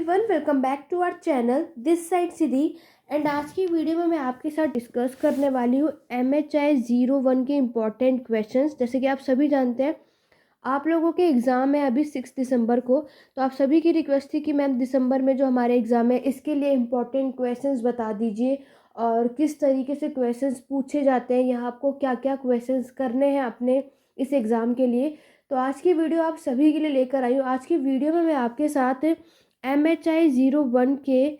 Everyone, welcome back to our channel this side Siddhi. And आज की video में मैं आपके साथ डिस्कस करने वाली हूँ MHI-01 के इम्पॉर्टेंट क्वेश्चंस। जैसे कि आप सभी जानते हैं, आप लोगों के एग्ज़ाम है अभी 6 दिसंबर को। तो आप सभी की रिक्वेस्ट थी कि मैम दिसंबर में जो हमारे एग्ज़ाम है इसके लिए इम्पॉर्टेंट क्वेश्चंस बता दीजिए और किस तरीके से क्वेश्चंस पूछे जाते हैं, यहाँ आपको क्या क्या क्वेश्चंस करने हैं अपने इस एग्ज़ाम के लिए। तो आज की वीडियो आप सभी के लिए लेकर आई हूँ। आज की वीडियो में मैं आपके साथ MHI-01 के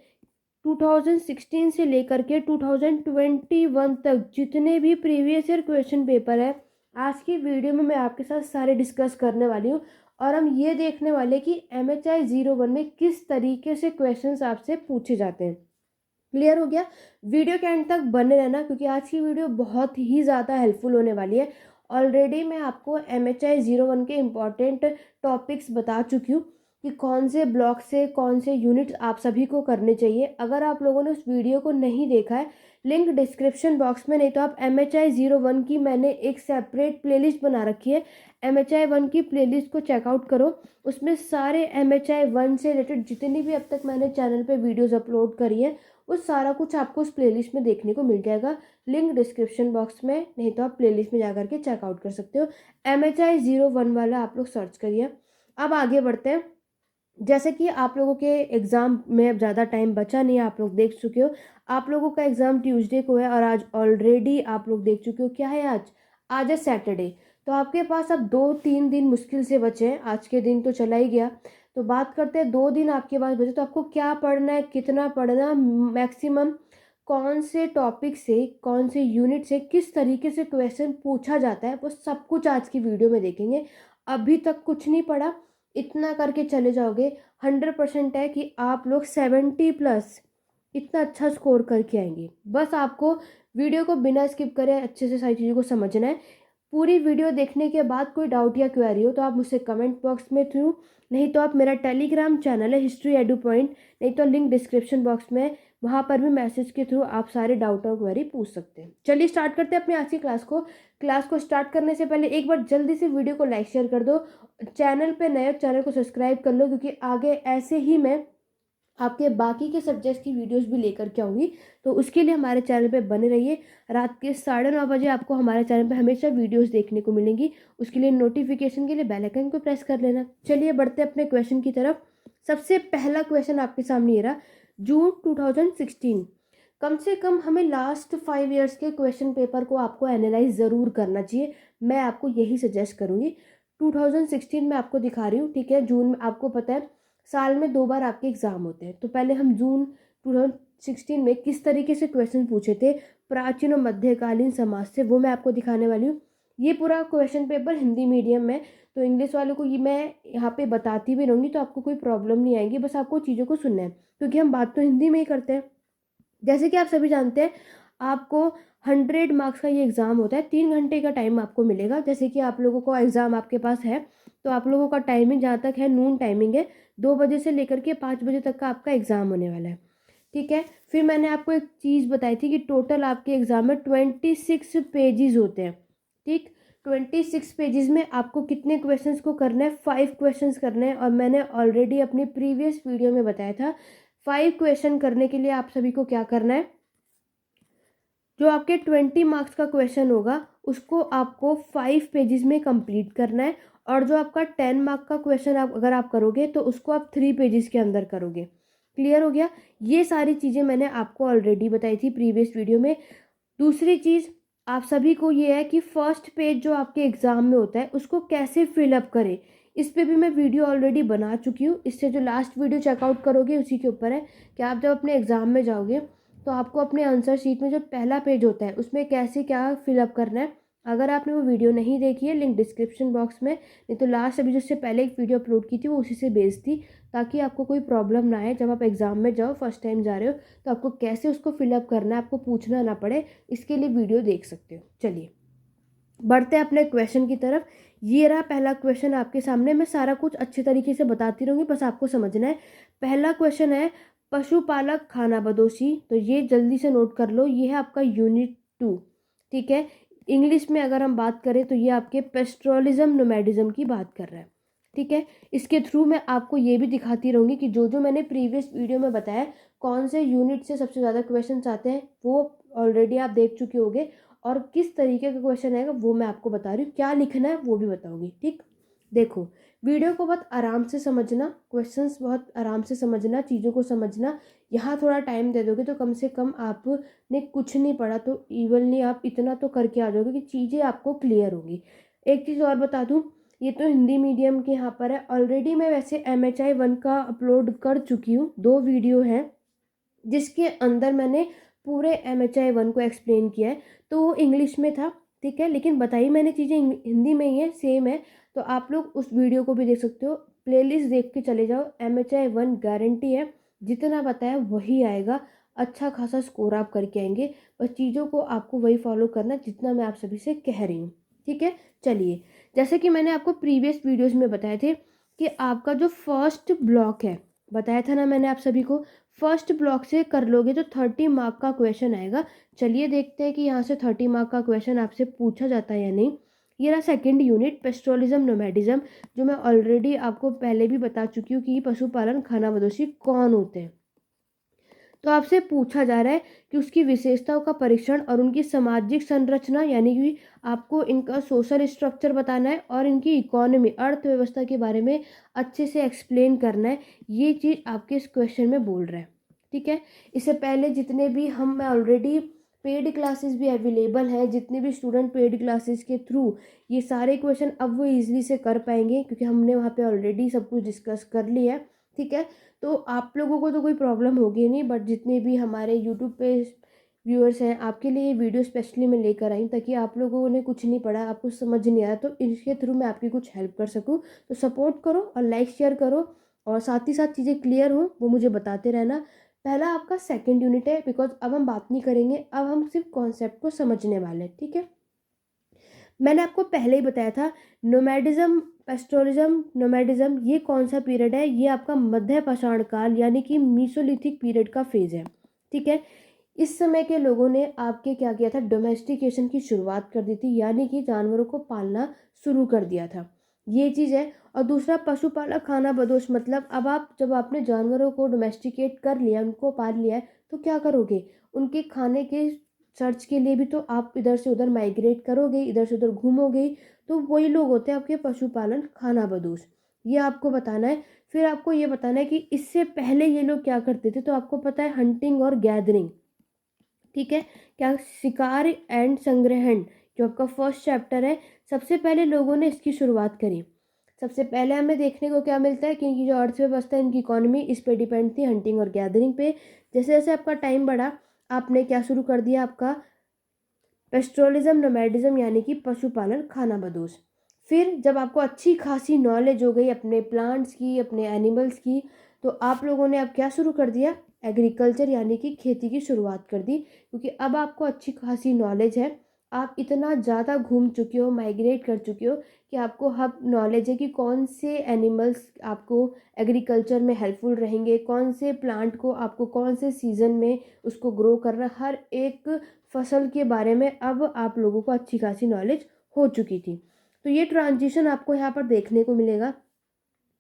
2016 से लेकर के 2021 तक जितने भी प्रीवियस ईयर क्वेश्चन पेपर है, आज की वीडियो में मैं आपके साथ सारे डिस्कस करने वाली हूँ। और हम ये देखने वाले कि MHI-01 में किस तरीके से क्वेश्चंस आपसे पूछे जाते हैं। क्लियर हो गया? वीडियो के एंड तक बने रहना, क्योंकि आज की वीडियो बहुत ही ज़्यादा हेल्पफुल होने वाली है। ऑलरेडी मैं आपको MHI-01 के इम्पॉर्टेंट टॉपिक्स बता चुकी हूँ कि कौन से ब्लॉक से कौन से यूनिट्स आप सभी को करने चाहिए। अगर आप लोगों ने उस वीडियो को नहीं देखा है, लिंक डिस्क्रिप्शन बॉक्स में, नहीं तो आप MHI-01 की मैंने एक सेपरेट प्लेलिस्ट बना रखी है, MHI-1 की प्लेलिस्ट को चेकआउट करो। उसमें सारे MHI-1 से रिलेटेड जितनी भी अब तक मैंने चैनल पे वीडियोज़ अपलोड करी है, वो सारा कुछ आपको उस प्लेलिस्ट में देखने को मिल जाएगा। लिंक डिस्क्रिप्शन बॉक्स में, नहीं तो आप प्लेलिस्ट में जाकर के चेकआउट कर सकते हो। MHI-01 वाला आप लोग सर्च करिए। अब आगे बढ़ते हैं। जैसे कि आप लोगों के एग्ज़ाम में अब ज़्यादा टाइम बचा नहीं है, आप लोग देख चुके हो। आप लोगों का एग्ज़ाम ट्यूसडे को है और आज ऑलरेडी आप लोग देख चुके हो क्या है आज। आज है सैटरडे। तो आपके पास अब 2-3 दिन मुश्किल से बचे हैं। आज के दिन तो चला ही गया। तो बात करते हैं 2 दिन आपके पास बचे, तो आपको क्या पढ़ना है, कितना पढ़ना, मैक्सिमम कौन से टॉपिक से, कौन से यूनिट से किस तरीके से क्वेश्चन पूछा जाता है, वो सब कुछ आज की वीडियो में देखेंगे। अभी तक कुछ नहीं पढ़ा, इतना करके चले जाओगे, 100% है कि आप लोग 70+ इतना अच्छा स्कोर करके आएंगे। बस आपको वीडियो को बिना स्किप करे अच्छे से सारी चीज़ों को समझना है। पूरी वीडियो देखने के बाद कोई डाउट या क्वेरी हो तो आप मुझसे कमेंट बॉक्स में थ्रू, नहीं तो आप मेरा टेलीग्राम चैनल है हिस्ट्री एडू पॉइंट, नहीं तो लिंक डिस्क्रिप्शन बॉक्स में, वहाँ पर भी मैसेज के थ्रू आप सारे डाउट और क्वेरी पूछ सकते हैं। चलिए स्टार्ट करते हैं अपनी आज की क्लास को स्टार्ट करने से पहले एक बार जल्दी से वीडियो को लाइक शेयर कर दो। चैनल पे नए हो, चैनल को सब्सक्राइब कर लो, क्योंकि आगे ऐसे ही मैं आपके बाकी के सब्जेक्ट्स की वीडियोस भी लेकर के आऊँगी। तो उसके लिए हमारे चैनल पे बने रहिए। रात के 9:30 बजे आपको हमारे चैनल पे हमेशा वीडियोस देखने को मिलेंगी। उसके लिए नोटिफिकेशन के लिए बेल आइकन को प्रेस कर लेना। चलिए बढ़ते अपने क्वेश्चन की तरफ। सबसे पहला क्वेश्चन आपके सामने ये रहा। जून 2016, कम से कम हमें लास्ट 5 ईयर्स के क्वेश्चन पेपर को आपको एनालाइज ज़रूर करना चाहिए। मैं आपको यही सजेस्ट करूँगी। 2016 में आपको दिखा रही हूँ, ठीक है। जून में आपको पता है साल में 2 बार आपके एग्ज़ाम होते हैं। तो पहले हम जून 2016 में किस तरीके से क्वेश्चन पूछे थे प्राचीन और मध्यकालीन समाज से, वो मैं आपको दिखाने वाली हूँ। ये पूरा क्वेश्चन पेपर हिंदी मीडियम में, तो इंग्लिश वालों को ये मैं यहाँ पे बताती भी रहूँगी, तो आपको कोई प्रॉब्लम नहीं आएगी। बस आपको चीज़ों को सुनना है, क्योंकि हम बात तो हिंदी में ही करते हैं। जैसे कि आप सभी जानते हैं, आपको 100 मार्क्स का ये एग्ज़ाम होता है। 3 घंटे का टाइम आपको मिलेगा। जैसे कि आप लोगों को एग्ज़ाम आपके पास है, तो आप लोगों का टाइमिंग जहाँ तक है, नून टाइमिंग है। 2 बजे से लेकर के 5 बजे तक का आपका एग्ज़ाम होने वाला है, ठीक है। फिर मैंने आपको एक चीज़ बताई थी कि टोटल आपके एग्ज़ाम में 26 पेजेस होते हैं, ठीक। 26 पेजेस में आपको कितने क्वेश्चंस को करना है? 5 क्वेश्चंस करने हैं। और मैंने ऑलरेडी अपनी प्रीवियस वीडियो में बताया था, 5 क्वेश्चन करने के लिए आप सभी को क्या करना है। जो आपके 20 मार्क्स का क्वेश्चन होगा उसको आपको 5 पेजेस में कंप्लीट करना है। और जो आपका 10 मार्क का क्वेश्चन अगर आप करोगे तो उसको आप 3 पेजेस के अंदर करोगे। क्लियर हो गया? ये सारी चीज़ें मैंने आपको ऑलरेडी बताई थी प्रीवियस वीडियो में। दूसरी चीज़ आप सभी को ये है कि फर्स्ट पेज जो आपके एग्ज़ाम में होता है उसको कैसे फिलअप करें, इस पे भी मैं वीडियो ऑलरेडी बना चुकी हूँ। इससे जो लास्ट वीडियो चेकआउट करोगे उसी के ऊपर है कि आप जब अपने एग्ज़ाम में जाओगे तो आपको अपने आंसर शीट में जो पहला पेज होता है उसमें कैसे क्या फिलअप करना है। अगर आपने वो वीडियो नहीं देखी है, लिंक डिस्क्रिप्शन बॉक्स में, नहीं तो लास्ट अभी जिससे पहले एक वीडियो अपलोड की थी वो उसी से बेस्ड थी, ताकि आपको कोई प्रॉब्लम ना आए जब आप एग्ज़ाम में जाओ, फर्स्ट टाइम जा रहे हो, तो आपको कैसे उसको फिलअप करना है, आपको पूछना ना पड़े, इसके लिए वीडियो देख सकते हो। चलिए बढ़ते हैं अपने क्वेश्चन की तरफ। ये रहा पहला क्वेश्चन आपके सामने। मैं सारा कुछ अच्छे तरीके से बताती रहूँगी, बस आपको समझना है। पहला क्वेश्चन है पशुपालक खानाबदोशी। तो ये जल्दी से नोट कर लो, ये है आपका यूनिट 2, ठीक है। इंग्लिश में अगर हम बात करें तो ये आपके पेस्ट्रोलिज्म नोमैडिज्म की बात कर रहा है। ठीक है। इसके थ्रू मैं आपको ये भी दिखाती रहूँगी कि जो जो मैंने प्रीवियस वीडियो में बताया कौन से यूनिट से सबसे ज़्यादा क्वेश्चंस आते हैं वो ऑलरेडी आप देख चुके होंगे, और किस तरीके का क्वेश्चन आएगा वो मैं आपको बता रही हूँ, क्या लिखना है वो भी बताऊँगी। ठीक, देखो वीडियो को बहुत आराम से समझना, क्वेश्चंस बहुत आराम से समझना, चीज़ों को समझना। यहाँ थोड़ा टाइम दे दोगे तो कम से कम आपने कुछ नहीं पढ़ा तो इवनली आप इतना तो करके आ जाओगे कि चीज़ें आपको क्लियर होंगी। एक चीज़ और बता दूँ, ये तो हिंदी मीडियम के यहाँ पर है। ऑलरेडी मैं वैसे MHI 1 का अपलोड कर चुकी हूँ, 2 वीडियो हैं जिसके अंदर मैंने पूरे MHI 1 को एक्सप्लेन किया है। तो वो इंग्लिश में था, ठीक है, लेकिन बताई मैंने चीज़ें हिंदी में ही है, सेम है। तो आप लोग उस वीडियो को भी देख सकते हो, प्लेलिस्ट देख के चले जाओ। MHI 1 गारंटी है, जितना बताया वही आएगा, अच्छा खासा स्कोर आप करके आएंगे। बस चीज़ों को आपको वही फॉलो करना है जितना मैं आप सभी से कह रही हूँ, ठीक है। चलिए, जैसे कि मैंने आपको प्रीवियस वीडियोज़ में बताए थे कि आपका जो फर्स्ट ब्लॉक है, बताया था ना मैंने आप सभी को, फर्स्ट ब्लॉक से कर लोगे तो 30 मार्क का क्वेश्चन आएगा। चलिए देखते हैं कि यहाँ से 30 मार्क का क्वेश्चन आपसे पूछा जाता है या नहीं। ये रहा सेकंड यूनिट, पेस्टोरिज्म नोमैडिज्म, जो मैं ऑलरेडी आपको पहले भी बता चुकी हूँ कि पशुपालन खानाबदोशी कौन होते हैं। तो आपसे पूछा जा रहा है कि उसकी विशेषताओं का परीक्षण और उनकी सामाजिक संरचना, यानी कि आपको इनका सोशल स्ट्रक्चर बताना है और इनकी इकोनॉमी, अर्थव्यवस्था के बारे में अच्छे से एक्सप्लेन करना है। ये चीज़ आपके इस क्वेश्चन में बोल रहा है, ठीक है। इससे पहले जितने भी मैं ऑलरेडी पेड क्लासेस भी अवेलेबल हैं, जितने भी स्टूडेंट पेड क्लासेस के थ्रू ये सारे क्वेश्चन अब वो ईजिली से कर पाएंगे, क्योंकि हमने वहाँ पे ऑलरेडी सब कुछ डिस्कस कर लिया है, ठीक है। तो आप लोगों को तो कोई प्रॉब्लम होगी नहीं, बट जितने भी हमारे यूट्यूब पे व्यूअर्स हैं, आपके लिए ये वीडियो स्पेशली मैं लेकर आई ताकि आप लोगों ने कुछ नहीं पढ़ा, आपको समझ नहीं आया, तो इसके थ्रू मैं आपकी कुछ हेल्प कर सकूं। तो सपोर्ट करो और लाइक शेयर करो, और साथ ही साथ चीज़ें क्लियर हों वो मुझे बताते रहना। पहला आपका सेकेंड यूनिट है, बिकॉज अब हम बात नहीं करेंगे, अब हम सिर्फ कॉन्सेप्ट को समझने वाले हैं, ठीक है। मैंने आपको पहले ही बताया था, नोमैडिज्म, पेस्टोरिज्म, नोमैडिज्म, ये कौन सा पीरियड है, ये आपका मध्य पाषाण काल यानी कि मीसोलिथिक पीरियड का फेज है, ठीक है। इस समय के लोगों ने आपके क्या किया था, डोमेस्टिकेशन की शुरुआत कर दी थी, यानी कि जानवरों को पालना शुरू कर दिया था, ये चीज़ है। और दूसरा पशुपालक खाना बदोश, मतलब अब आप जब आपने जानवरों को डोमेस्टिकेट कर लिया, उनको पाल लिया है, तो क्या करोगे, उनके खाने के सर्च के लिए भी तो आप इधर से उधर माइग्रेट करोगे, इधर से उधर घूमोगे, तो वही लोग होते हैं आपके पशुपालन खानाबदोश, ये आपको बताना है। फिर आपको ये बताना है कि इससे पहले ये लोग क्या करते थे, तो आपको पता है हंटिंग और गैदरिंग, ठीक है, क्या शिकार एंड संग्रहण, जो आपका फर्स्ट चैप्टर है, सबसे पहले लोगों ने इसकी शुरुआत करी। सबसे पहले हमें देखने को क्या मिलता है कि इनकी जो अर्थव्यवस्था, इनकी इकोनॉमी इस पे डिपेंड थी, हंटिंग और गैदरिंग पे। जैसे जैसे आपका टाइम बढ़ा, आपने क्या शुरू कर दिया, आपका पेस्ट्रोलिज्म नोमैडिज्म, यानी कि पशुपालन खानाबदोश। फिर जब आपको अच्छी खासी नॉलेज हो गई अपने प्लांट्स की, अपने एनिमल्स की, तो आप लोगों ने अब क्या शुरू कर दिया, एग्रीकल्चर यानी कि खेती की शुरुआत कर दी, क्योंकि अब आपको अच्छी खासी नॉलेज है, आप इतना ज़्यादा घूम चुके हो, माइग्रेट कर चुके हो कि आपको अब नॉलेज है कि कौन से एनिमल्स आपको एग्रीकल्चर में हेल्पफुल रहेंगे, कौन से प्लांट को आपको कौन से सीज़न में उसको ग्रो करना, हर एक फसल के बारे में अब आप लोगों को अच्छी खासी नॉलेज हो चुकी थी। तो ये ट्रांजिशन आपको यहाँ पर देखने को मिलेगा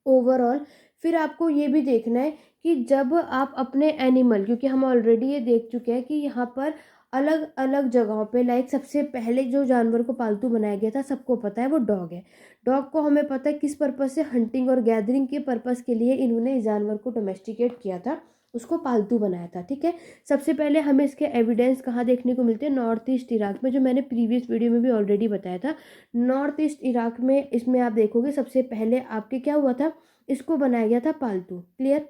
ओवरऑल। फिर आपको ये भी देखना है कि जब आप अपने एनिमल, क्योंकि हम ऑलरेडी ये देख चुके हैं कि यहाँ पर अलग अलग जगहों पे, लाइक सबसे पहले जो जानवर को पालतू बनाया गया था सबको पता है वो डॉग है। डॉग को हमें पता है किस पर्पज़ से, हंटिंग और गैदरिंग के पर्पज़ के लिए इन्होंने इस जानवर को डोमेस्टिकेट किया था, उसको पालतू बनाया था, ठीक है। सबसे पहले हमें इसके एविडेंस कहाँ देखने को मिलते हैं, नॉर्थ ईस्ट इराक में, जो मैंने प्रीवियस वीडियो में भी ऑलरेडी बताया था। नॉर्थ ईस्ट इराक में इसमें आप देखोगे सबसे पहले आपके क्या हुआ था, इसको बनाया गया था पालतू, क्लियर।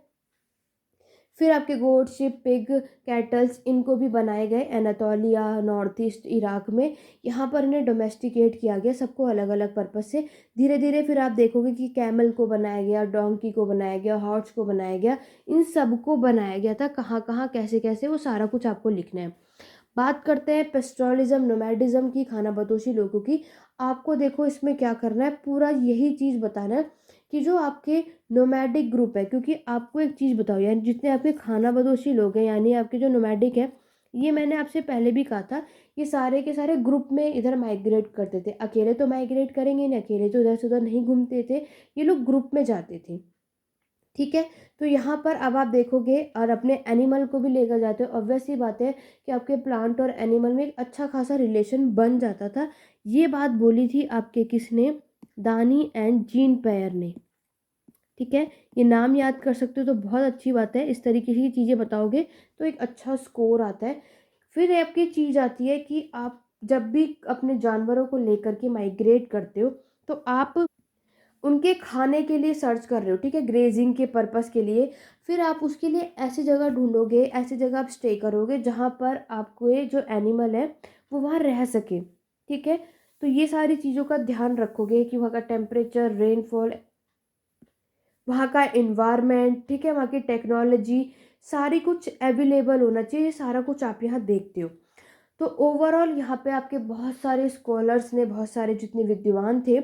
फिर आपके गोट, शिप, पिग, कैटल्स, इनको भी बनाए गए एनातोलिया, नॉर्थ ईस्ट इराक में, यहाँ पर इन्हें डोमेस्टिकेट किया गया, सबको अलग अलग पर्पज़ से। धीरे धीरे फिर आप देखोगे कि कैमल को बनाया गया, डोंकी को बनाया गया, हॉर्स को बनाया गया, इन सबको बनाया गया था, कहाँ कहाँ कैसे कैसे, वो सारा कुछ आपको लिखना है। बात करते हैं पेस्टोरलिज्म नोमैडिज्म की, खानाबदोशी लोगों की। आपको देखो इसमें क्या करना है, पूरा यही चीज़ बताना है कि जो आपके नोमैडिक ग्रुप है, क्योंकि आपको एक चीज़ बताओ यानी जितने आपके खानाबदोशी लोग हैं, यानी आपके जो नोमैडिक है, ये मैंने आपसे पहले भी कहा था, ये सारे के सारे ग्रुप में इधर माइग्रेट करते थे। अकेले तो माइग्रेट करेंगे नहीं, अकेले तो इधर से उधर नहीं घूमते थे, ये लोग ग्रुप में जाते थे। ठीक है, तो यहाँ पर अब आप देखोगे और अपने एनिमल को भी लेकर जाते हो, ऑब्वियस सी बात है कि आपके प्लांट और एनिमल में एक अच्छा खासा रिलेशन बन जाता था। ये बात बोली थी आपके किसने, दानी एंड जीन पेयर ने। ठीक है, ये नाम याद कर सकते हो तो बहुत अच्छी बात है, इस तरीके की चीज़ें बताओगे तो एक अच्छा स्कोर आता है। फिर आपकी चीज़ आती है कि आप जब भी अपने जानवरों को लेकर के माइग्रेट करते हो तो आप उनके खाने के लिए सर्च कर रहे हो, ठीक है, ग्रेजिंग के पर्पस के लिए। फिर आप उसके लिए ऐसी जगह ढूंढोगे, ऐसी जगह आप स्टे करोगे जहाँ पर आपको ये जो एनिमल है वो वहाँ रह सके। ठीक है, तो ये सारी चीज़ों का ध्यान रखोगे कि वहाँ का टेम्परेचर, रेनफॉल, वहाँ का इन्वायरमेंट, ठीक है, वहाँ की टेक्नोलॉजी, सारी कुछ अवेलेबल होना चाहिए। ये सारा कुछ आप यहाँ देखते हो। तो ओवरऑल यहाँ पे आपके बहुत सारे स्कॉलर्स ने, बहुत सारे जितने विद्वान थे,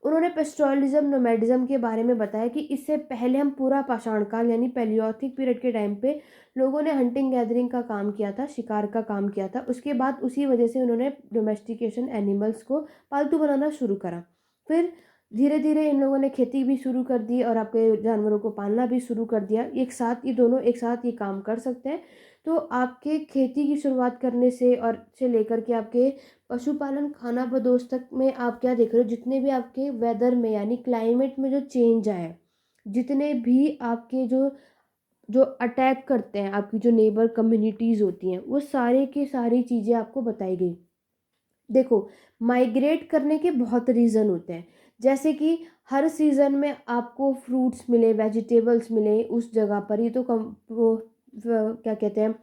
उन्होंने पेस्टोरलिज्म, नोमैडिज्म के बारे में बताया कि इससे पहले हम पूरा पाषाण काल यानी पैलियोथिक पीरियड के टाइम पे लोगों ने हंटिंग गैदरिंग का काम किया था, शिकार का काम किया था। उसके बाद उसी वजह से उन्होंने डोमेस्टिकेशन, एनिमल्स को पालतू बनाना शुरू करा। फिर धीरे धीरे इन लोगों ने खेती भी शुरू कर दी और आपके जानवरों को पालना भी शुरू कर दिया। एक साथ ये दोनों एक साथ ये काम कर सकते हैं। तो आपके खेती की शुरुआत करने से और से लेकर के आपके पशुपालन, खाना बदोश तक में आप क्या देख रहे हो, जितने भी आपके वेदर में यानी क्लाइमेट में जो चेंज आया है, जितने भी आपके जो जो अटैक करते हैं, आपकी जो नेबर कम्युनिटीज़ होती हैं, वो सारे की सारी चीज़ें आपको बताई गई। देखो, माइग्रेट करने के बहुत रीज़न होते हैं, जैसे कि हर सीज़न में आपको फ्रूट्स मिले, वेजिटेबल्स मिले उस जगह पर, ये तो क्या कहते हैं,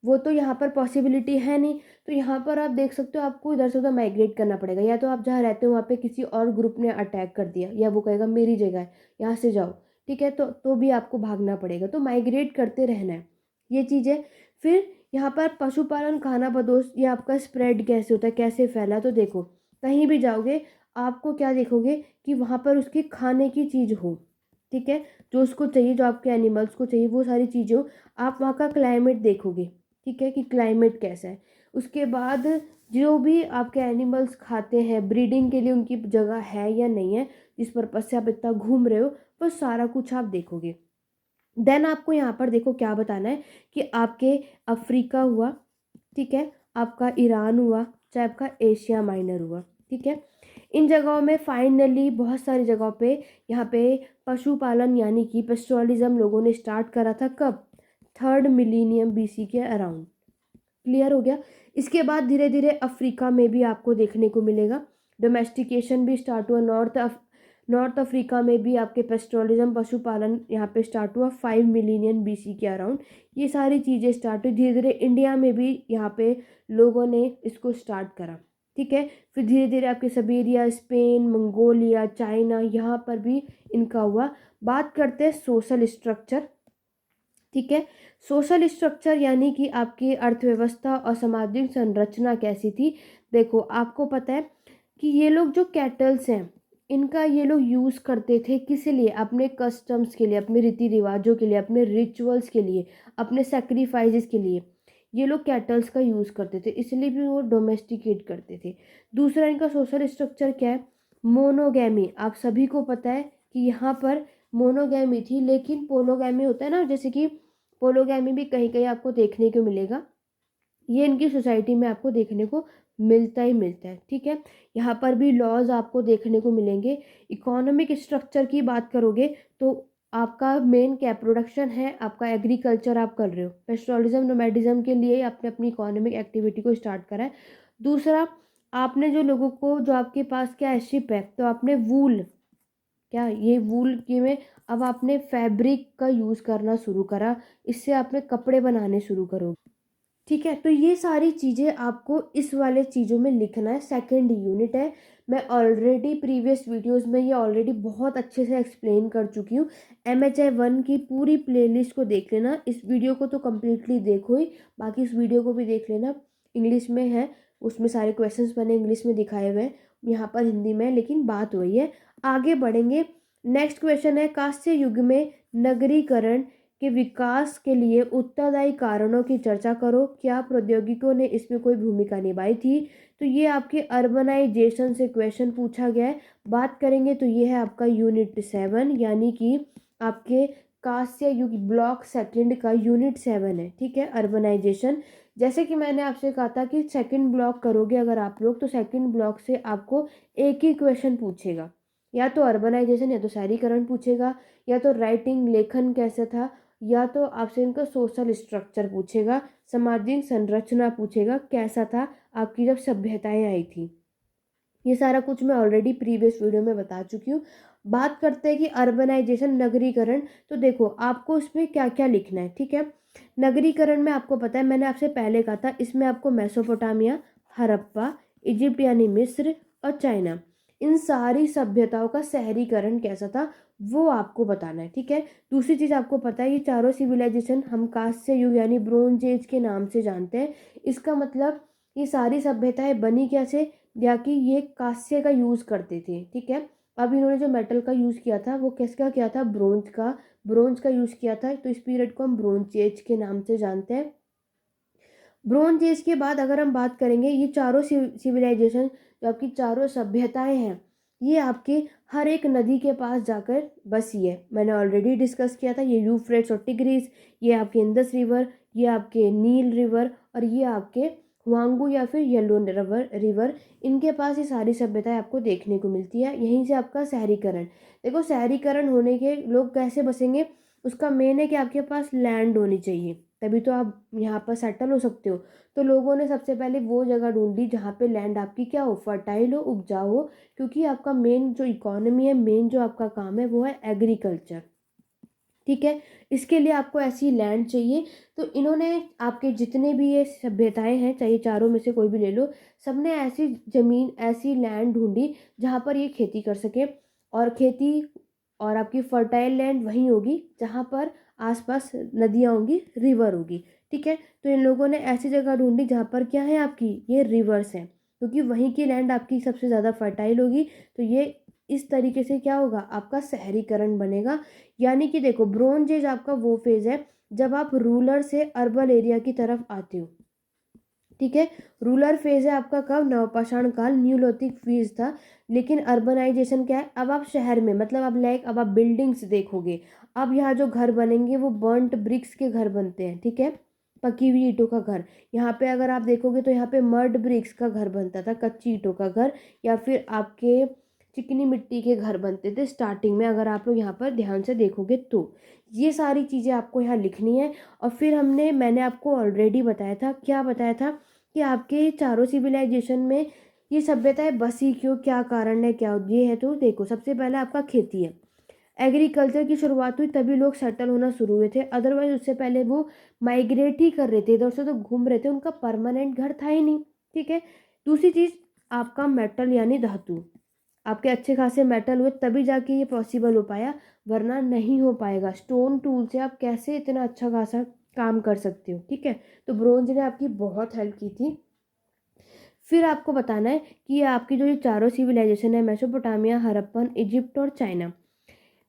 वो तो यहाँ पर पॉसिबिलिटी है नहीं। तो यहाँ पर आप देख सकते हो आपको इधर से उधर माइग्रेट करना पड़ेगा, या तो आप जहाँ रहते हो वहाँ पे किसी और ग्रुप ने अटैक कर दिया, या वो कहेगा मेरी जगह है यहाँ से जाओ। ठीक है, तो भी आपको भागना पड़ेगा, तो माइग्रेट करते रहना है, ये चीज़ है। फिर यहाँ पर पशुपालन, खाना बदोश, ये आपका स्प्रेड कैसे होता है, कैसे फैला, तो देखो कहीं भी जाओगे आपको क्या देखोगे कि वहाँ पर उसके खाने की चीज़ हो। ठीक है, जो उसको चाहिए, जो आपके एनिमल्स को चाहिए, वो सारी चीज़ें हो। आप वहाँ का क्लाइमेट देखोगे, ठीक है, कि क्लाइमेट कैसा है। उसके बाद जो भी आपके एनिमल्स खाते हैं, ब्रीडिंग के लिए उनकी जगह है या नहीं है, जिस पर्पज़ से आप इतना घूम रहे हो, वो सारा कुछ आप देखोगे। देन आपको यहाँ पर देखो क्या बताना है कि आपके अफ्रीका हुआ, ठीक है, आपका ईरान हुआ, चाहे आपका एशिया माइनर हुआ, ठीक है, इन जगहों में फाइनली बहुत सारी जगहों पे यहाँ पे पशुपालन यानी कि पेस्टोरलिज्म लोगों ने स्टार्ट करा था। कब? 3rd मिलीनियम बीसी के अराउंड। क्लियर हो गया। इसके बाद धीरे धीरे अफ्रीका में भी आपको देखने को मिलेगा, डोमेस्टिकेशन भी स्टार्ट हुआ। नॉर्थ अफ्रीका में भी आपके पेस्टोरलिज्म, पशुपालन यहाँ पे स्टार्ट हुआ 5 मिलीनियम बीसी के अराउंड। ये सारी चीज़ें स्टार्ट हुई। धीरे धीरे इंडिया में भी यहाँ पे लोगों ने इसको स्टार्ट करा। ठीक है, फिर धीरे धीरे आपके साइबेरिया, स्पेन, मंगोलिया, चाइना, यहाँ पर भी इनका हुआ। बात करते हैं सोशल स्ट्रक्चर। ठीक है, सोशल स्ट्रक्चर यानी कि आपकी अर्थव्यवस्था और सामाजिक संरचना कैसी थी। देखो आपको पता है कि ये लोग जो कैटल्स हैं, इनका ये लोग यूज़ करते थे किस लिए? अपने कस्टम्स के लिए, अपने रीति रिवाजों के लिए, अपने रिचुअल्स के लिए, अपने सेक्रीफाइसेस के लिए ये लोग कैटल्स का यूज़ करते थे, इसलिए भी वो डोमेस्टिकेट करते थे। दूसरा इनका सोशल स्ट्रक्चर क्या है? मोनोगैमी। आप सभी को पता है कि यहाँ पर मोनोगैमी थी, लेकिन पोलोगैमी होता है ना, जैसे कि पोलोगैमी भी कहीं कहीं आपको देखने को मिलेगा, ये इनकी सोसाइटी में आपको देखने को मिलता ही मिलता है। ठीक है, यहाँ पर भी लॉज आपको देखने को मिलेंगे। इकोनॉमिक स्ट्रक्चर की बात करोगे तो आपका मेन क्या प्रोडक्शन है, आपका एग्रीकल्चर आप कर रहे हो। पेस्टोरलिज्म, नोमैडिज्म के लिए आपने अपनी इकोनॉमिक एक्टिविटी को स्टार्ट करा है। दूसरा, आपने जो लोगों को, जो आपके पास क्या है, शिप है, तो आपने वूल, क्या ये वूल की में अब आपने फैब्रिक का यूज़ करना शुरू करा, इससे आपने कपड़े बनाने शुरू करोगे। ठीक है, तो ये सारी चीज़ें आपको इस वाले चीज़ों में लिखना है। सेकंड यूनिट है, मैं ऑलरेडी प्रीवियस वीडियोस में ये ऑलरेडी बहुत अच्छे से एक्सप्लेन कर चुकी हूँ। MHI 1 की पूरी प्लेलिस्ट को देख लेना। इस वीडियो को तो कम्प्लीटली देखो ही, बाकी इस वीडियो को भी देख लेना। इंग्लिश में है, उसमें सारे क्वेश्चंस मैंने इंग्लिश में दिखाए हुए हैं, यहाँ पर हिंदी में, लेकिन बात वही है। आगे बढ़ेंगे। नेक्स्ट क्वेश्चन है, कांस्य युग में नगरीकरण के विकास के लिए उत्तरदायी कारणों की चर्चा करो, क्या प्रौद्योगिकियों ने इसमें कोई भूमिका निभाई थी। तो ये आपके अर्बनाइजेशन से क्वेश्चन पूछा गया है। बात करेंगे तो ये है आपका यूनिट 7, यानी कि आपके कांस्य युग ब्लॉक सेकंड का यूनिट 7 है, ठीक है, अर्बनाइजेशन। जैसे कि मैंने आपसे कहा था कि सेकंड ब्लॉक करोगे अगर आप लोग, तो सेकंड ब्लॉक से आपको एक ही क्वेश्चन पूछेगा, या तो अर्बनाइजेशन या तो शहरीकरण पूछेगा, या तो राइटिंग लेखन कैसा था, या तो आपसे इनका सोशल स्ट्रक्चर पूछेगा, सामाजिक संरचना पूछेगा कैसा था आपकी जब सभ्यताएं आई थी। ये सारा कुछ मैं ऑलरेडी प्रीवियस वीडियो में बता चुकी हूँ। बात करते हैं कि अर्बनाइजेशन, नगरीकरण। तो देखो आपको इसमें क्या क्या लिखना है, ठीक है। नगरीकरण में आपको पता है, मैंने आपसे पहले कहा था, इसमें आपको मेसोपोटामिया, हड़प्पा, इजिप्ट यानी मिस्र और चाइना, इन सारी सभ्यताओं का शहरीकरण कैसा था वो आपको बताना है, ठीक है। दूसरी चीज़ आपको पता है, ये चारों सिविलाइजेशन हम कांस्य युग यानी ब्रोंज एज के नाम से जानते हैं। इसका मतलब ये सारी सभ्यताएं बनी कैसे, या कि ये कांस्य का यूज़ करते थे, ठीक है। अब इन्होंने जो मेटल का यूज़ किया था वो किसका किया था, ब्रोंज का यूज़ किया था। तो इस पीरियड को हम ब्रोंज एज के नाम से जानते हैं। ब्रोंज एज के बाद अगर हम बात करेंगे, ये चारों सिविलाइजेशन जो आपकी चारों सभ्यताएं हैं, ये आपके हर एक नदी के पास जाकर बसी है। मैंने ऑलरेडी डिस्कस किया था, ये यूफ्रेट्स और टिग्रीस, ये आपके इंदस रिवर, ये आपके नील रिवर, और ये आपके वांगू या फिर येलो रिवर, इनके पास ये सारी सभ्यताएं आपको देखने को मिलती है। यहीं से आपका शहरीकरण, देखो शहरीकरण होने के लोग कैसे बसेंगे, उसका मेन है कि आपके पास लैंड होनी चाहिए, तभी तो आप यहाँ पर सेटल हो सकते हो। तो लोगों ने सबसे पहले वो जगह ढूंढी जहाँ पे लैंड आपकी क्या हो, फर्टाइल हो, उपजाऊ हो, क्योंकि आपका मेन जो इकोनॉमी है, मेन जो आपका काम है वो है एग्रीकल्चर, ठीक है। इसके लिए आपको ऐसी लैंड चाहिए। तो इन्होंने आपके जितने भी ये सभ्यताएं हैं, चाहे चारों में से कोई भी ले लो, सबने ऐसी ज़मीन, ऐसी लैंड ढूंढी जहाँ पर ये खेती कर सके, और खेती और आपकी फर्टाइल लैंड वहीं होगी जहाँ पर आसपास नदियाँ होंगी, रिवर होगी, ठीक है। तो इन लोगों ने ऐसी जगह ढूंढी जहाँ पर क्या है, आपकी ये रिवर्स हैं, क्योंकि वहीं की लैंड आपकी सबसे ज़्यादा फर्टाइल होगी। तो ये इस तरीके से क्या होगा, आपका शहरीकरण बनेगा। यानी कि देखो ब्रोंज एज आपका वो फेज है जब आप रूरल से अर्बन एरिया की तरफ आते हो, ठीक है। रूरल फेज है आपका कब, नवपाषाण काल, न्यूलिथिक फेज था। लेकिन अर्बनाइजेशन क्या है, अब आप शहर में, मतलब अब आप बिल्डिंग्स देखोगे, अब यहाँ जो घर बनेंगे वो बर्न्ट ब्रिक्स के घर बनते हैं, ठीक है, पकी हुई ईंटों का घर। यहाँ पे अगर आप देखोगे तो यहाँ पे मड ब्रिक्स का घर बनता था, कच्ची ईंटों का घर, या फिर आपके चिकनी मिट्टी के घर बनते थे स्टार्टिंग में, अगर आप लोग यहाँ पर ध्यान से देखोगे तो। ये सारी चीज़ें आपको यहाँ लिखनी है। और फिर मैंने आपको ऑलरेडी बताया था, क्या बताया था, कि आपके चारों सिविलाइजेशन में ये सभ्यताएं बसी क्यों, क्या कारण है, क्या ये है। तो देखो सबसे पहले आपका खेती है, एग्रीकल्चर की शुरुआत हुई तभी लोग सेटल होना शुरू हुए थे, अदरवाइज उससे पहले वो माइग्रेट ही कर रहे थे, इधर से तो घूम रहे थे, उनका परमानेंट घर था ही नहीं, ठीक है। दूसरी चीज़ आपका मेटल यानी धातु, आपके अच्छे खासे मेटल हुए तभी जाके ये पॉसिबल हो पाया, वरना नहीं हो पाएगा। स्टोन टूल से आप कैसे इतना अच्छा खासा काम कर सकते हो, ठीक है। तो ब्रोंज ने आपकी बहुत हेल्प की थी। फिर आपको बताना है कि ये आपकी जो ये चारों सिविलाइजेशन है, मेसोपोटामिया, हड़प्पन, इजिप्ट और चाइना,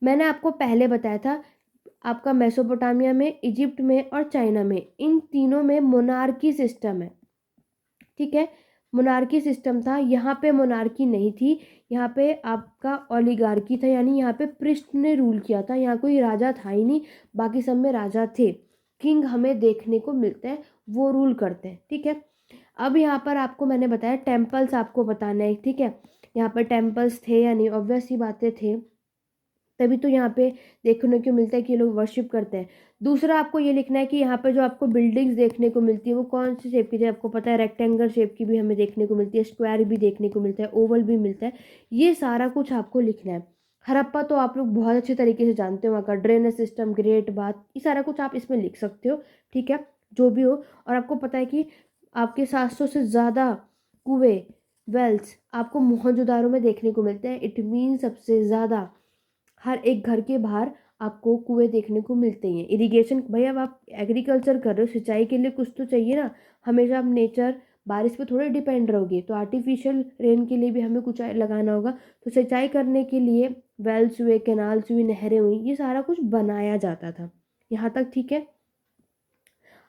मैंने आपको पहले बताया था, आपका मेसोपोटामिया में, इजिप्ट में और चाइना में, इन तीनों में मोनार्की सिस्टम है, ठीक है। मोनार्की सिस्टम था, यहाँ पे मोनार्की नहीं थी, यहाँ पे आपका ओलिगार्की था, यानी यहाँ पे पृष्ठ ने रूल किया था, यहाँ कोई राजा था ही नहीं, बाकी सब में राजा थे, किंग हमें देखने को मिलते हैं, वो रूल करते हैं, ठीक है। अब यहाँ पर आपको मैंने बताया टेम्पल्स आपको बताना है, ठीक है। यहाँ पर टेम्पल्स थे या नहीं, ऑब्वियस ही बातें थे, तभी तो यहाँ पे देखने को मिलता है कि ये लोग वर्शिप करते हैं। दूसरा आपको ये लिखना है कि यहाँ पर जो आपको बिल्डिंग्स देखने को मिलती है वो कौन सी शेप की है, आपको पता है रेक्टेंगल शेप की भी हमें देखने को मिलती है, स्क्वायर भी देखने को मिलता है, ओवल भी मिलता है, ये सारा कुछ आपको लिखना है। हड़प्पा तो आप लोग बहुत अच्छे तरीके से जानते हो, वहाँ का ड्रेनेज सिस्टम, ग्रेट बाथ, ये सारा कुछ आप इसमें लिख सकते हो, ठीक है, जो भी हो। और आपको पता है कि आपके 700 से ज़्यादा कुएँ, वेल्स आपको मोहनजोदारो में देखने को मिलते हैं। इट मीन सबसे ज़्यादा हर एक घर के बाहर आपको कुएं देखने को मिलते हैं। इरिगेशन, भाई अब आप एग्रीकल्चर कर रहे हो, सिंचाई के लिए कुछ तो चाहिए ना, हमेशा आप नेचर, बारिश पे थोड़े डिपेंड रहोगे, तो आर्टिफिशियल रेन के लिए भी हमें कुछ लगाना होगा। तो सिंचाई करने के लिए वेल्स हुए, कैनाल्स हुई, नहरें हुई, ये सारा कुछ बनाया जाता था, यहाँ तक ठीक है।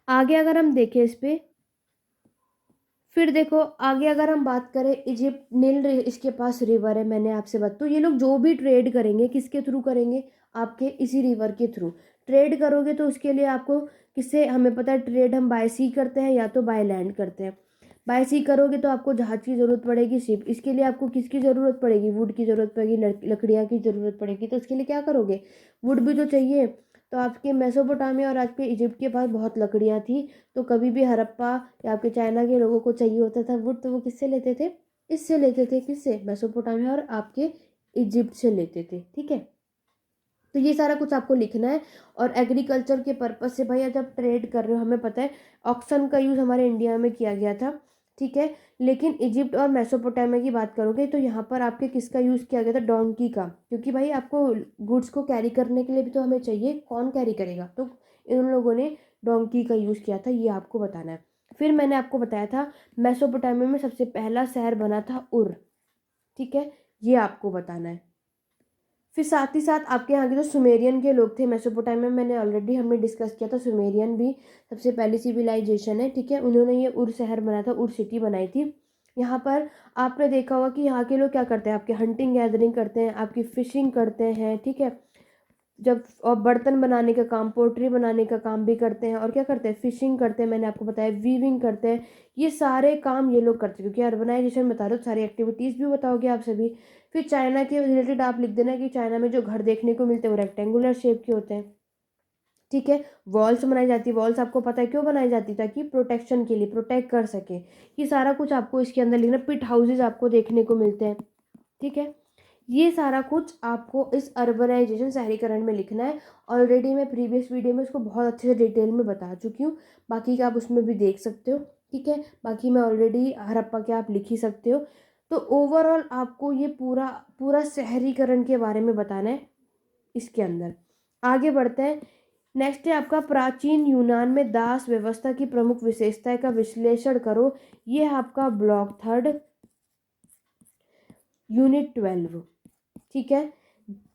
आगे अगर हम देखें इस पे, फिर देखो आगे अगर हम बात करें, इजिप्ट नील इसके पास रिवर है, मैंने आपसे बात, तो ये लोग जो भी ट्रेड करेंगे किसके थ्रू करेंगे, आपके इसी रिवर के थ्रू ट्रेड करोगे। तो उसके लिए आपको किससे, हमें पता है ट्रेड हम बाय सी करते हैं या तो बाय लैंड करते हैं। बाय सी करोगे तो आपको जहाज की ज़रूरत पड़ेगी, शिप, इसके लिए आपको किसकी ज़रूरत पड़ेगी, वुड की ज़रूरत पड़ेगी, लकड़ियाँ की ज़रूरत पड़ेगी। तो उसके लिए क्या करोगे, वुड भी तो चाहिए। तो आपके मेसोपोटामिया और आपके इजिप्ट के पास बहुत लकड़ियाँ थी, तो कभी भी हड़प्पा या आपके चाइना के लोगों को चाहिए होता था वुड, तो वो किससे लेते थे, इससे लेते थे, किससे, मेसोपोटामिया और आपके इजिप्ट से लेते थे। ठीक है, तो ये सारा कुछ आपको लिखना है। और एग्रीकल्चर के पर्पज से भैया जब ट्रेड कर रहे हो, हमें पता है ऑक्सन का यूज़ हमारे इंडिया में किया गया था, ठीक है। लेकिन इजिप्ट और मेसोपोटामिया की बात करोगे तो यहाँ पर आपके किसका यूज़ किया गया था, डोंकी का, क्योंकि भाई आपको गुड्स को कैरी करने के लिए भी तो हमें चाहिए, कौन कैरी करेगा, तो इन लोगों ने डोंकी का यूज़ किया था, ये आपको बताना है। फिर मैंने आपको बताया था मेसोपोटामिया में सबसे पहला शहर बना था उर, ठीक है, ये आपको बताना है। फिर साथ ही साथ आपके यहाँ के जो सुमेरियन के लोग थे मेसोपोटामिया में, मैंने ऑलरेडी हमने डिस्कस किया था, सुमेरियन भी सबसे पहली सिविलाइजेशन है, ठीक है। उन्होंने ये उर शहर बनाया था, उर सिटी बनाई थी। यहाँ पर आपने देखा होगा कि यहाँ के लोग क्या करते हैं, आपके हंटिंग गैदरिंग करते हैं, आपकी फिशिंग करते हैं, ठीक है। जब और बर्तन बनाने का काम, पोट्री बनाने का काम भी करते हैं, और क्या करते हैं, फिशिंग करते हैं, मैंने आपको बताया, वीविंग करते हैं, ये सारे काम ये लोग करते हैं। क्योंकि अर्बनाइजेशन बता रहे हो, सारी एक्टिविटीज़ भी बताओगे आप सभी। फिर चाइना के रिलेटेड आप लिख देना कि चाइना में जो घर देखने को मिलते हैं वो रेक्टेंगुलर शेप के होते हैं, ठीक है। वॉल्स बनाई जाती है, वॉल्स आपको पता है क्यों बनाई जाती है, ताकि प्रोटेक्शन के लिए, प्रोटेक्ट कर सके। ये सारा कुछ आपको इसके अंदर लिखना। पिट हाउसेज आपको देखने को मिलते हैं, ठीक है। ये सारा कुछ आपको इस अर्बनाइजेशन, शहरीकरण में लिखना है। ऑलरेडी मैं प्रीवियस वीडियो में इसको बहुत अच्छे से डिटेल में बता चुकी हूँ, बाकी का आप उसमें भी देख सकते हो, ठीक है। बाकी मैं ऑलरेडी हड़प्पा के आप लिख ही सकते हो। तो ओवरऑल आपको ये पूरा पूरा शहरीकरण के बारे में बताना है इसके अंदर। आगे बढ़ते हैं। नेक्स्ट है आपका प्राचीन यूनान में दास व्यवस्था की प्रमुख विशेषताएं का विश्लेषण करो। ये है आपका ब्लॉक 3 यूनिट 12, ठीक है।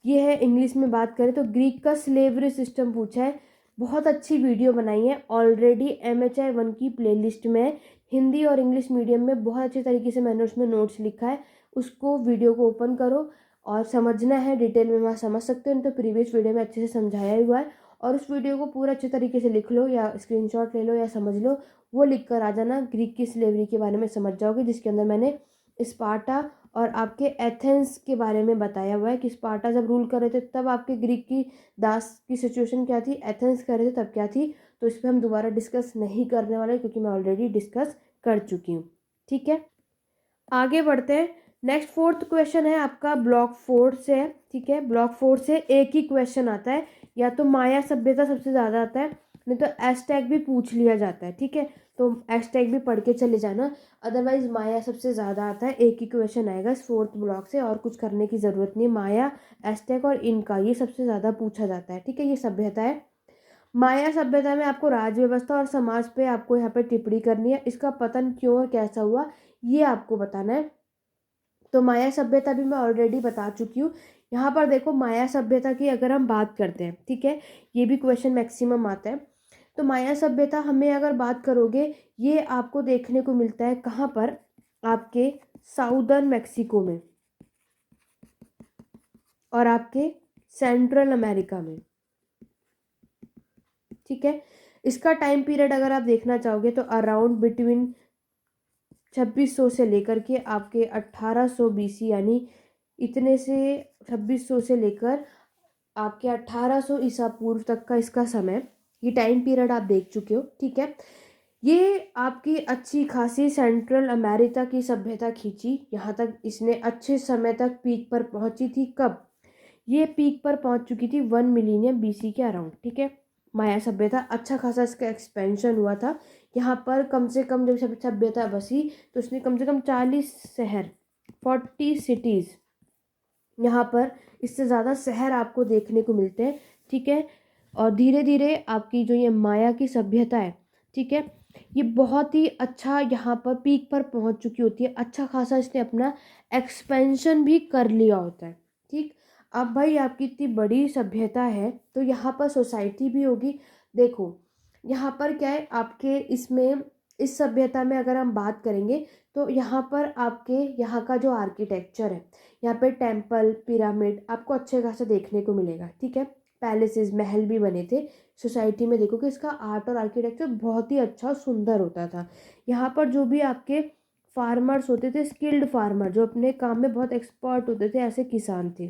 ये है इंग्लिश में बात करें तो ग्रीक का स्लेवरी सिस्टम पूछा है। बहुत अच्छी वीडियो बनाई है ऑलरेडी, MHI 1 की प्लेलिस्ट में, हिंदी और इंग्लिश मीडियम में बहुत अच्छे तरीके से मैंने उसमें नोट्स लिखा है। उसको वीडियो को ओपन करो और समझना है डिटेल में, वहाँ समझ सकते हो, तो प्रीवियस वीडियो में अच्छे से समझाया हुआ है। और उस वीडियो को पूरा अच्छे तरीके से लिख लो या स्क्रीनशॉट ले लो या समझ लो, वो लिख कर आ जाना, ग्रीक की स्लेवरी के बारे में समझ जाओगे, जिसके अंदर मैंने स्पार्टा और आपके एथेंस के बारे में बताया हुआ है कि स्पार्टा जब रूल कर रहे थे तब आपके ग्रीक की दास की सिचुएशन क्या थी, एथेंस कर रहे थे तब क्या थी। तो इस पर हम दोबारा डिस्कस नहीं करने वाले, क्योंकि मैं ऑलरेडी डिस्कस कर चुकी हूँ, ठीक है। आगे बढ़ते हैं। नेक्स्ट 4th क्वेश्चन है आपका ब्लॉक 4 से है, ठीक है। ब्लॉक 4 से एक ही क्वेश्चन आता है, या तो माया सभ्यता सबसे ज़्यादा आता है, नहीं तो एस्टैक भी पूछ लिया जाता है, ठीक है। तो एस्टैक भी पढ़ के चले जाना, अदरवाइज माया सबसे ज़्यादा आता है। एक ही क्वेश्चन आएगा इस 4th ब्लॉक से, और कुछ करने की ज़रूरत नहीं। माया, एस्टैक और इनका, ये सबसे ज़्यादा पूछा जाता है, ठीक है। ये सभ्यता है। माया सभ्यता में आपको राज्य व्यवस्था और समाज पे आपको यहाँ पे टिप्पणी करनी है। इसका पतन क्यों और कैसा हुआ, ये आपको बताना है। तो माया सभ्यता भी मैं ऑलरेडी बता चुकी हूँ। यहाँ पर देखो माया सभ्यता की अगर हम बात करते हैं, ठीक है, ये भी क्वेश्चन मैक्सिमम आता है। तो माया सभ्यता हमें अगर बात करोगे, ये आपको देखने को मिलता है कहाँ पर, आपके साउदर्न मैक्सिको में और आपके सेंट्रल अमेरिका में, ठीक है। इसका टाइम पीरियड अगर आप देखना चाहोगे तो अराउंड बिटवीन 2600 से लेकर के आपके 1800 BC, यानी इतने से 2600 से लेकर आपके 1800 ईसा पूर्व तक का इसका समय, ये टाइम पीरियड आप देख चुके हो, ठीक है। ये आपकी अच्छी खासी सेंट्रल अमेरिका की सभ्यता खींची, यहाँ तक इसने अच्छे समय तक पीक पर पहुंची थी। कब ये पीक पर पहुंच चुकी थी, 1 मिलीनियम BC के अराउंड, ठीक है। माया सभ्यता अच्छा खासा इसका एक्सपेंशन हुआ था। यहाँ पर कम से कम जब सभ्यता बसी तो उसने कम से कम 40 शहर, 40 सिटीज़, यहाँ पर इससे ज़्यादा शहर आपको देखने को मिलते हैं, ठीक है। और धीरे धीरे आपकी जो ये माया की सभ्यता है, ठीक है, ये बहुत ही अच्छा यहाँ पर पीक पर पहुँच चुकी होती है। अच्छा खासा इसने अपना एक्सपेंशन भी कर लिया होता है, ठीक। अब भाई आपकी इतनी बड़ी सभ्यता है तो यहाँ पर सोसाइटी भी होगी। देखो यहाँ पर क्या है आपके इसमें, इस सभ्यता में अगर हम बात करेंगे तो यहाँ पर आपके यहाँ का जो आर्किटेक्चर है, यहाँ पे टेम्पल पिरामिड आपको अच्छे खासा देखने को मिलेगा, ठीक है। पैलेसेस महल भी बने थे सोसाइटी में। देखो कि इसका आर्ट और आर्किटेक्चर बहुत ही अच्छा और सुंदर होता था। यहाँ पर जो भी आपके फार्मर्स होते थे, स्किल्ड फार्मर जो अपने काम में बहुत एक्सपर्ट होते थे, ऐसे किसान थे,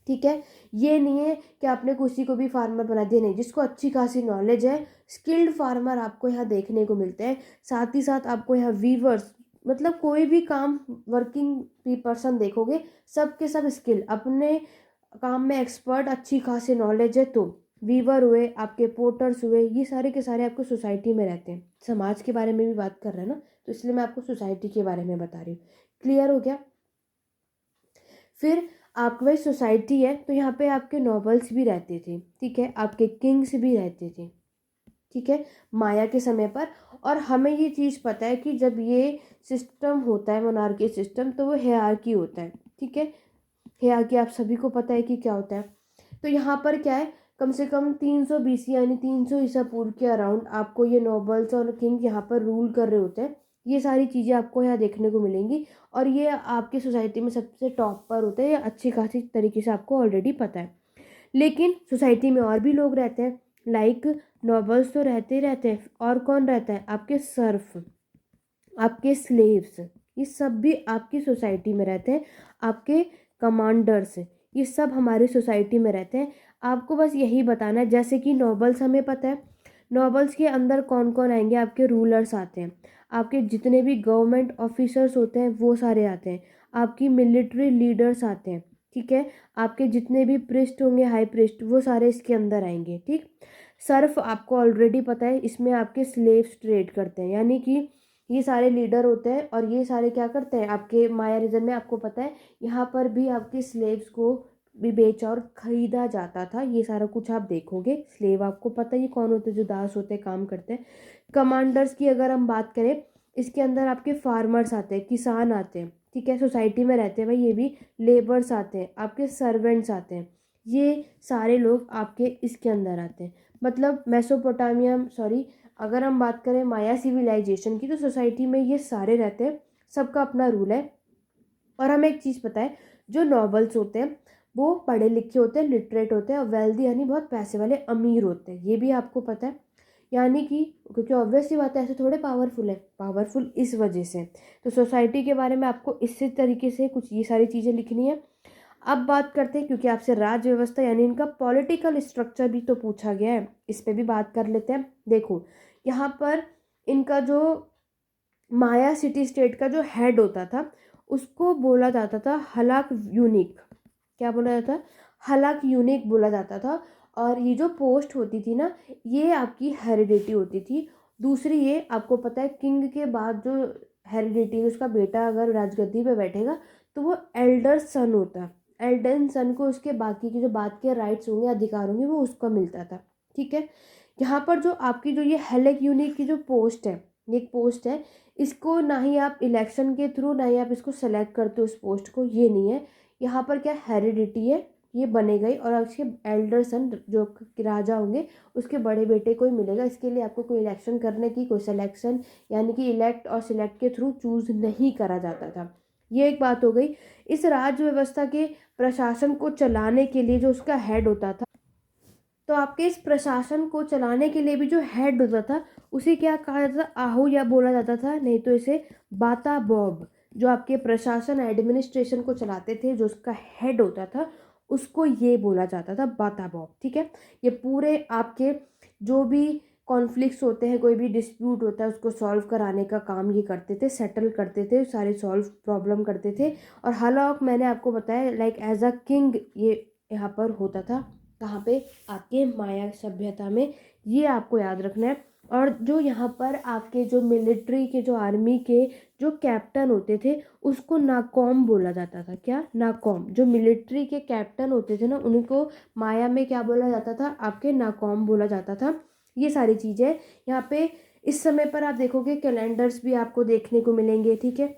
ठीक है। ये नहीं है कि आपने किसी को भी फार्मर बना दिया, नहीं, जिसको अच्छी खासी नॉलेज है स्किल्ड फार्मर आपको यहाँ देखने को मिलते हैं। साथ ही साथ आपको यहाँ वीवर्स, मतलब कोई भी काम वर्किंग पर्सन देखोगे सब के सब स्किल, अपने काम में एक्सपर्ट, अच्छी खासी नॉलेज है। तो वीवर हुए, आपके पोर्टर्स हुए, ये सारे के सारे आपको सोसाइटी में रहते हैं। समाज के बारे में भी बात कर रहे हैं ना, तो इसलिए मैं आपको सोसाइटी के बारे में बता रही हूँ। क्लियर हो गया। फिर आपके पास सोसाइटी है तो यहाँ पे आपके नॉबल्स भी रहते थे, ठीक है, आपके किंग्स भी रहते थे, ठीक है, माया के समय पर। और हमें ये चीज़ पता है कि जब ये सिस्टम होता है मोनार्की सिस्टम, तो वो हिरार्की होता है, ठीक है। हिरार्की आप सभी को पता है कि क्या होता है। तो यहाँ पर क्या है, कम से कम 300 BC यानी 300 ईसा पूर्व के अराउंड आपको ये नोबल्स और किंग यहाँ पर रूल कर रहे होते हैं। ये सारी चीज़ें आपको यहाँ देखने को मिलेंगी और ये आपकी सोसाइटी में सबसे टॉप पर होता है, ये अच्छी खासी तरीके से आपको ऑलरेडी पता है। लेकिन सोसाइटी में और भी लोग रहते हैं, लाइक नोबल्स तो रहते ही रहते हैं, और कौन रहता है, आपके सर्फ, आपके स्लेव्स, ये सब भी आपकी सोसाइटी में रहते हैं। आपके कमांडर्स, ये सब हमारी सोसाइटी में रहते हैं। आपको बस यही बताना है, जैसे कि नॉबल्स हमें पता है, नॉबल्स के अंदर कौन कौन आएंगे, आपके रूलर्स आते हैं, आपके जितने भी गवर्नमेंट ऑफिसर्स होते हैं वो सारे आते हैं, आपकी मिलिट्री लीडर्स आते हैं, ठीक है, आपके जितने भी प्रिस्ट होंगे, हाई प्रिस्ट, वो सारे इसके अंदर आएंगे, ठीक। सर्फ आपको ऑलरेडी पता है, इसमें आपके स्लेव्स ट्रेड करते हैं, यानी कि ये सारे लीडर होते हैं और ये सारे क्या करते हैं, आपके माया रीजन में आपको पता है यहाँ पर भी आपके स्लेव्स को भी बेचा और खरीदा जाता था। ये सारा कुछ आप देखोगे। स्लेव आपको पता है ये कौन होते हैं, जो दास होते हैं, काम करते हैं। कमांडर्स की अगर हम बात करें, इसके अंदर आपके फार्मर्स आते हैं, किसान आते हैं, ठीक है, सोसाइटी में रहते हैं भाई, ये भी लेबर्स आते हैं, आपके सर्वेंट्स आते हैं, ये सारे लोग आपके इसके अंदर आते हैं। मतलब मेसोपोटामिया, सॉरी, अगर हम बात करें माया सिविलाइजेशन की, तो सोसाइटी में ये सारे रहते हैं, सबका अपना रूल है। और हमें एक चीज़ पता है, जो नॉबल्स होते हैं वो पढ़े लिखे होते हैं, लिटरेट होते हैं, और वेल्दी यानी बहुत पैसे वाले अमीर होते हैं, ये भी आपको पता है। यानी कि क्योंकि ऑब्वियस सी बात है, ऐसे थोड़े पावरफुल है, पावरफुल इस वजह से। तो सोसाइटी के बारे में आपको इसी तरीके से कुछ ये सारी चीज़ें लिखनी है। अब बात करते हैं, क्योंकि आपसे राज्य व्यवस्था यानी इनका पॉलिटिकल स्ट्रक्चर भी तो पूछा गया है, इस पर भी बात कर लेते हैं। देखो यहाँ पर इनका जो माया सिटी स्टेट का जो हेड होता था उसको बोला जाता था हलाक यूनिक। क्या बोला जाता था, हलाक यूनिक बोला जाता था। और ये जो पोस्ट होती थी ना, ये आपकी हेरिडिटी होती थी। दूसरी, ये आपको पता है किंग के बाद जो हेरिडिटी, उसका बेटा अगर राजगद्दी पे बैठेगा तो वो एल्डर सन होता, एल्डर सन को उसके बाकी के जो बात के राइट्स होंगे, अधिकार होंगे, वो उसको मिलता था, ठीक है। यहाँ पर जो आपकी जो ये हेलेक यूनिक की जो पोस्ट है, ये एक पोस्ट है, इसको ना ही आप इलेक्शन के थ्रू, ना ही आप इसको सेलेक्ट करते हो उस पोस्ट को, ये नहीं है। यहाँ पर क्या हेरिडिटी है, ये बनेगा ही, और उसके एल्डर सन जो राजा होंगे उसके बड़े बेटे को ही मिलेगा। इसके लिए आपको कोई इलेक्शन करने की, कोई सिलेक्शन यानी कि इलेक्ट और सिलेक्ट के थ्रू चूज नहीं करा जाता था। ये एक बात हो गई। इस राज्य व्यवस्था के प्रशासन को चलाने के लिए जो उसका हेड होता था, तो आपके इस प्रशासन को चलाने के लिए भी जो हेड होता था उसे क्या कहा जाता था, आहू या बोला जाता था, नहीं तो इसे बाता बॉब। जो आपके प्रशासन एडमिनिस्ट्रेशन को चलाते थे, जो उसका हेड होता था, उसको ये बोला जाता था बाता बॉब, ठीक है। ये पूरे आपके जो भी कॉन्फ्लिक्ट्स होते हैं, कोई भी डिस्प्यूट होता है, उसको सॉल्व कराने का काम ये करते थे, सेटल करते थे, सारे सॉल्व प्रॉब्लम करते थे। और हालांकि मैंने आपको बताया लाइक एज अ किंग ये यहाँ पर होता था, कहाँ पे, आपके माया सभ्यता में, ये आपको याद रखना है। और जो यहाँ पर आपके जो मिलिट्री के, जो आर्मी के जो कैप्टन होते थे, उसको नाकॉम बोला जाता था। क्या, नाकॉम। जो मिलिट्री के कैप्टन होते थे ना, उनको माया में क्या बोला जाता था, आपके नाकॉम बोला जाता था। ये सारी चीज़ें यहाँ पे इस समय पर आप देखोगे, कैलेंडर्स भी आपको देखने को मिलेंगे, ठीक है।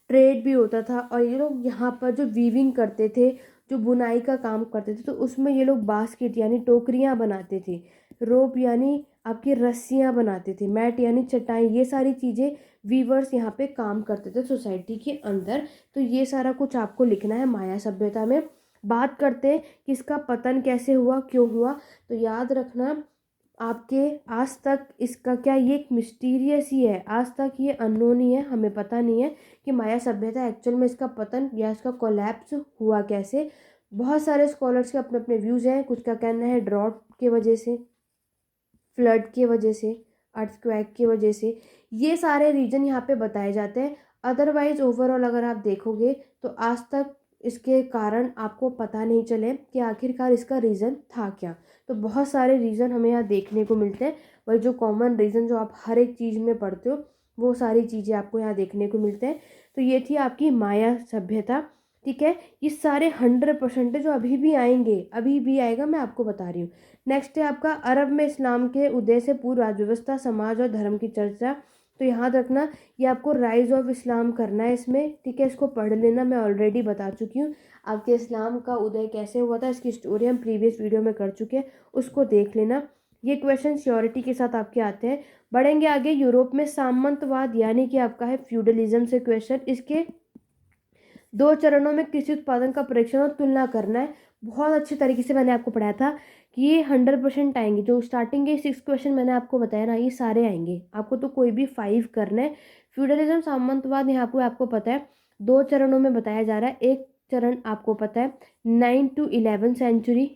ट्रेड भी होता था, और ये लोग यहाँ पर जो वीविंग करते थे, जो बुनाई का काम करते थे, तो उसमें ये लोग बास्केट यानी टोकरियाँ बनाते थे, रोप यानी आपकी रस्सियाँ बनाते थे, मैट यानी चटाई, ये सारी चीज़ें वीवर्स यहाँ पे काम करते थे सोसाइटी के अंदर। तो ये सारा कुछ आपको लिखना है माया सभ्यता में। बात करते हैं कि इसका पतन कैसे हुआ, क्यों हुआ। तो याद रखना आपके आज तक इसका क्या, ये एक मिस्टीरियस ही है, आज तक ये अननोन ही है, हमें पता नहीं है कि माया सभ्यता एक्चुअल में इसका पतन या इसका कोलैप्स हुआ कैसे। बहुत सारे स्कॉलर्स के अपने अपने व्यूज़ हैं। कुछ का कहना है ड्रॉट की वजह से, फ्लड की वजह से, अर्थक्वेक की वजह से, ये सारे रीजन यहाँ पे बताए जाते हैं। अदरवाइज ओवरऑल अगर आप देखोगे तो आज तक इसके कारण आपको पता नहीं चले कि आखिरकार इसका रीज़न था क्या। तो बहुत सारे रीज़न हमें यहाँ देखने को मिलते हैं। वही जो कॉमन रीज़न जो आप हर एक चीज़ में पढ़ते हो, वो सारी चीज़ें आपको यहाँ देखने को मिलते हैं। तो ये थी आपकी माया सभ्यता। ठीक है, ये सारे 100% जो अभी भी आएंगे, अभी भी आएगा, मैं आपको बता रही हूँ। नेक्स्ट है आपका अरब में इस्लाम के उदय से पूर्व राज्यव्यवस्था, समाज और धर्म की चर्चा। तो याद रखना ये आपको राइज ऑफ इस्लाम करना है इसमें। ठीक है, इसको पढ़ लेना, मैं ऑलरेडी बता चुकी हूँ आपके इस्लाम का उदय कैसे हुआ था, इसकी स्टोरी हम प्रीवियस वीडियो में कर चुके हैं, उसको देख लेना। ये क्वेश्चन श्योरिटी के साथ आपके आते हैं। बढ़ेंगे आगे, यूरोप में सामंतवाद यानी कि आपका है फ्यूडलिज्म से क्वेश्चन। इसके 2 चरणों में कृषि उत्पादन का परीक्षण और तुलना करना है। बहुत अच्छे तरीके से मैंने आपको पढ़ाया था कि ये 100% आएंगे। जो स्टार्टिंग के 6 क्वेश्चन मैंने आपको बताया ना, ये सारे आएंगे, आपको तो कोई भी 5 करना है। फ्यूडलिज्म सामंतवाद यहाँ पे आपको पता है 2 चरणों में बताया जा रहा है। एक चरण आपको पता है 9 to 11 सेंचुरी,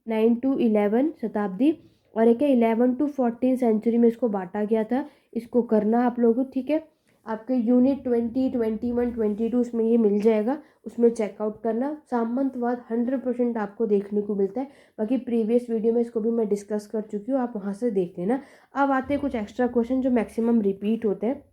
9 to 11 शताब्दी, और एक है 11 to 14 सेंचुरी में इसको बांटा गया था। इसको करना आप लोगों, ठीक है, आपके यूनिट 20, 21, 22 उसमें ये मिल जाएगा, उसमें चेकआउट करना। सामंतवाद 100% आपको देखने को मिलता है। बाकी प्रीवियस वीडियो में इसको भी मैं डिस्कस कर चुकी हूँ, आप वहाँ से देख लेना। अब आते हैं कुछ एक्स्ट्रा क्वेश्चन जो मैक्सिमम रिपीट होते हैं,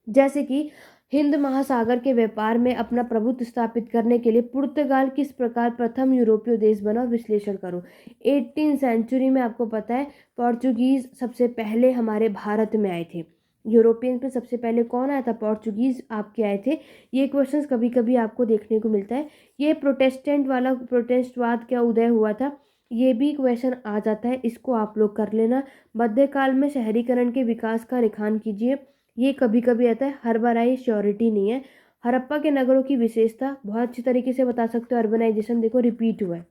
जैसे कि हिंद महासागर के व्यापार में अपना प्रभुत्व स्थापित करने के लिए पुर्तगाल किस प्रकार प्रथम यूरोपीय देश बना, विश्लेषण करो। 18 सेंचुरी में आपको पता है पोर्चुगीज सबसे पहले हमारे भारत में आए थे। यूरोपियन में सबसे पहले कौन आया था, पोर्चुगीज आपके आए थे। ये क्वेश्चंस कभी कभी आपको देखने को मिलता है। ये प्रोटेस्टेंट वाला, प्रोटेस्टवाद क्या उदय हुआ था, ये भी क्वेश्चन आ जाता है, इसको आप लोग कर लेना। मध्यकाल में शहरीकरण के विकास का रेखान कीजिए, ये कभी कभी आता है, हर बार आई, श्योरिटी नहीं है। हड़प्पा के नगरों की विशेषता बहुत अच्छी तरीके से बता सकते हो, अर्बनाइजेशन देखो रिपीट हुआ है।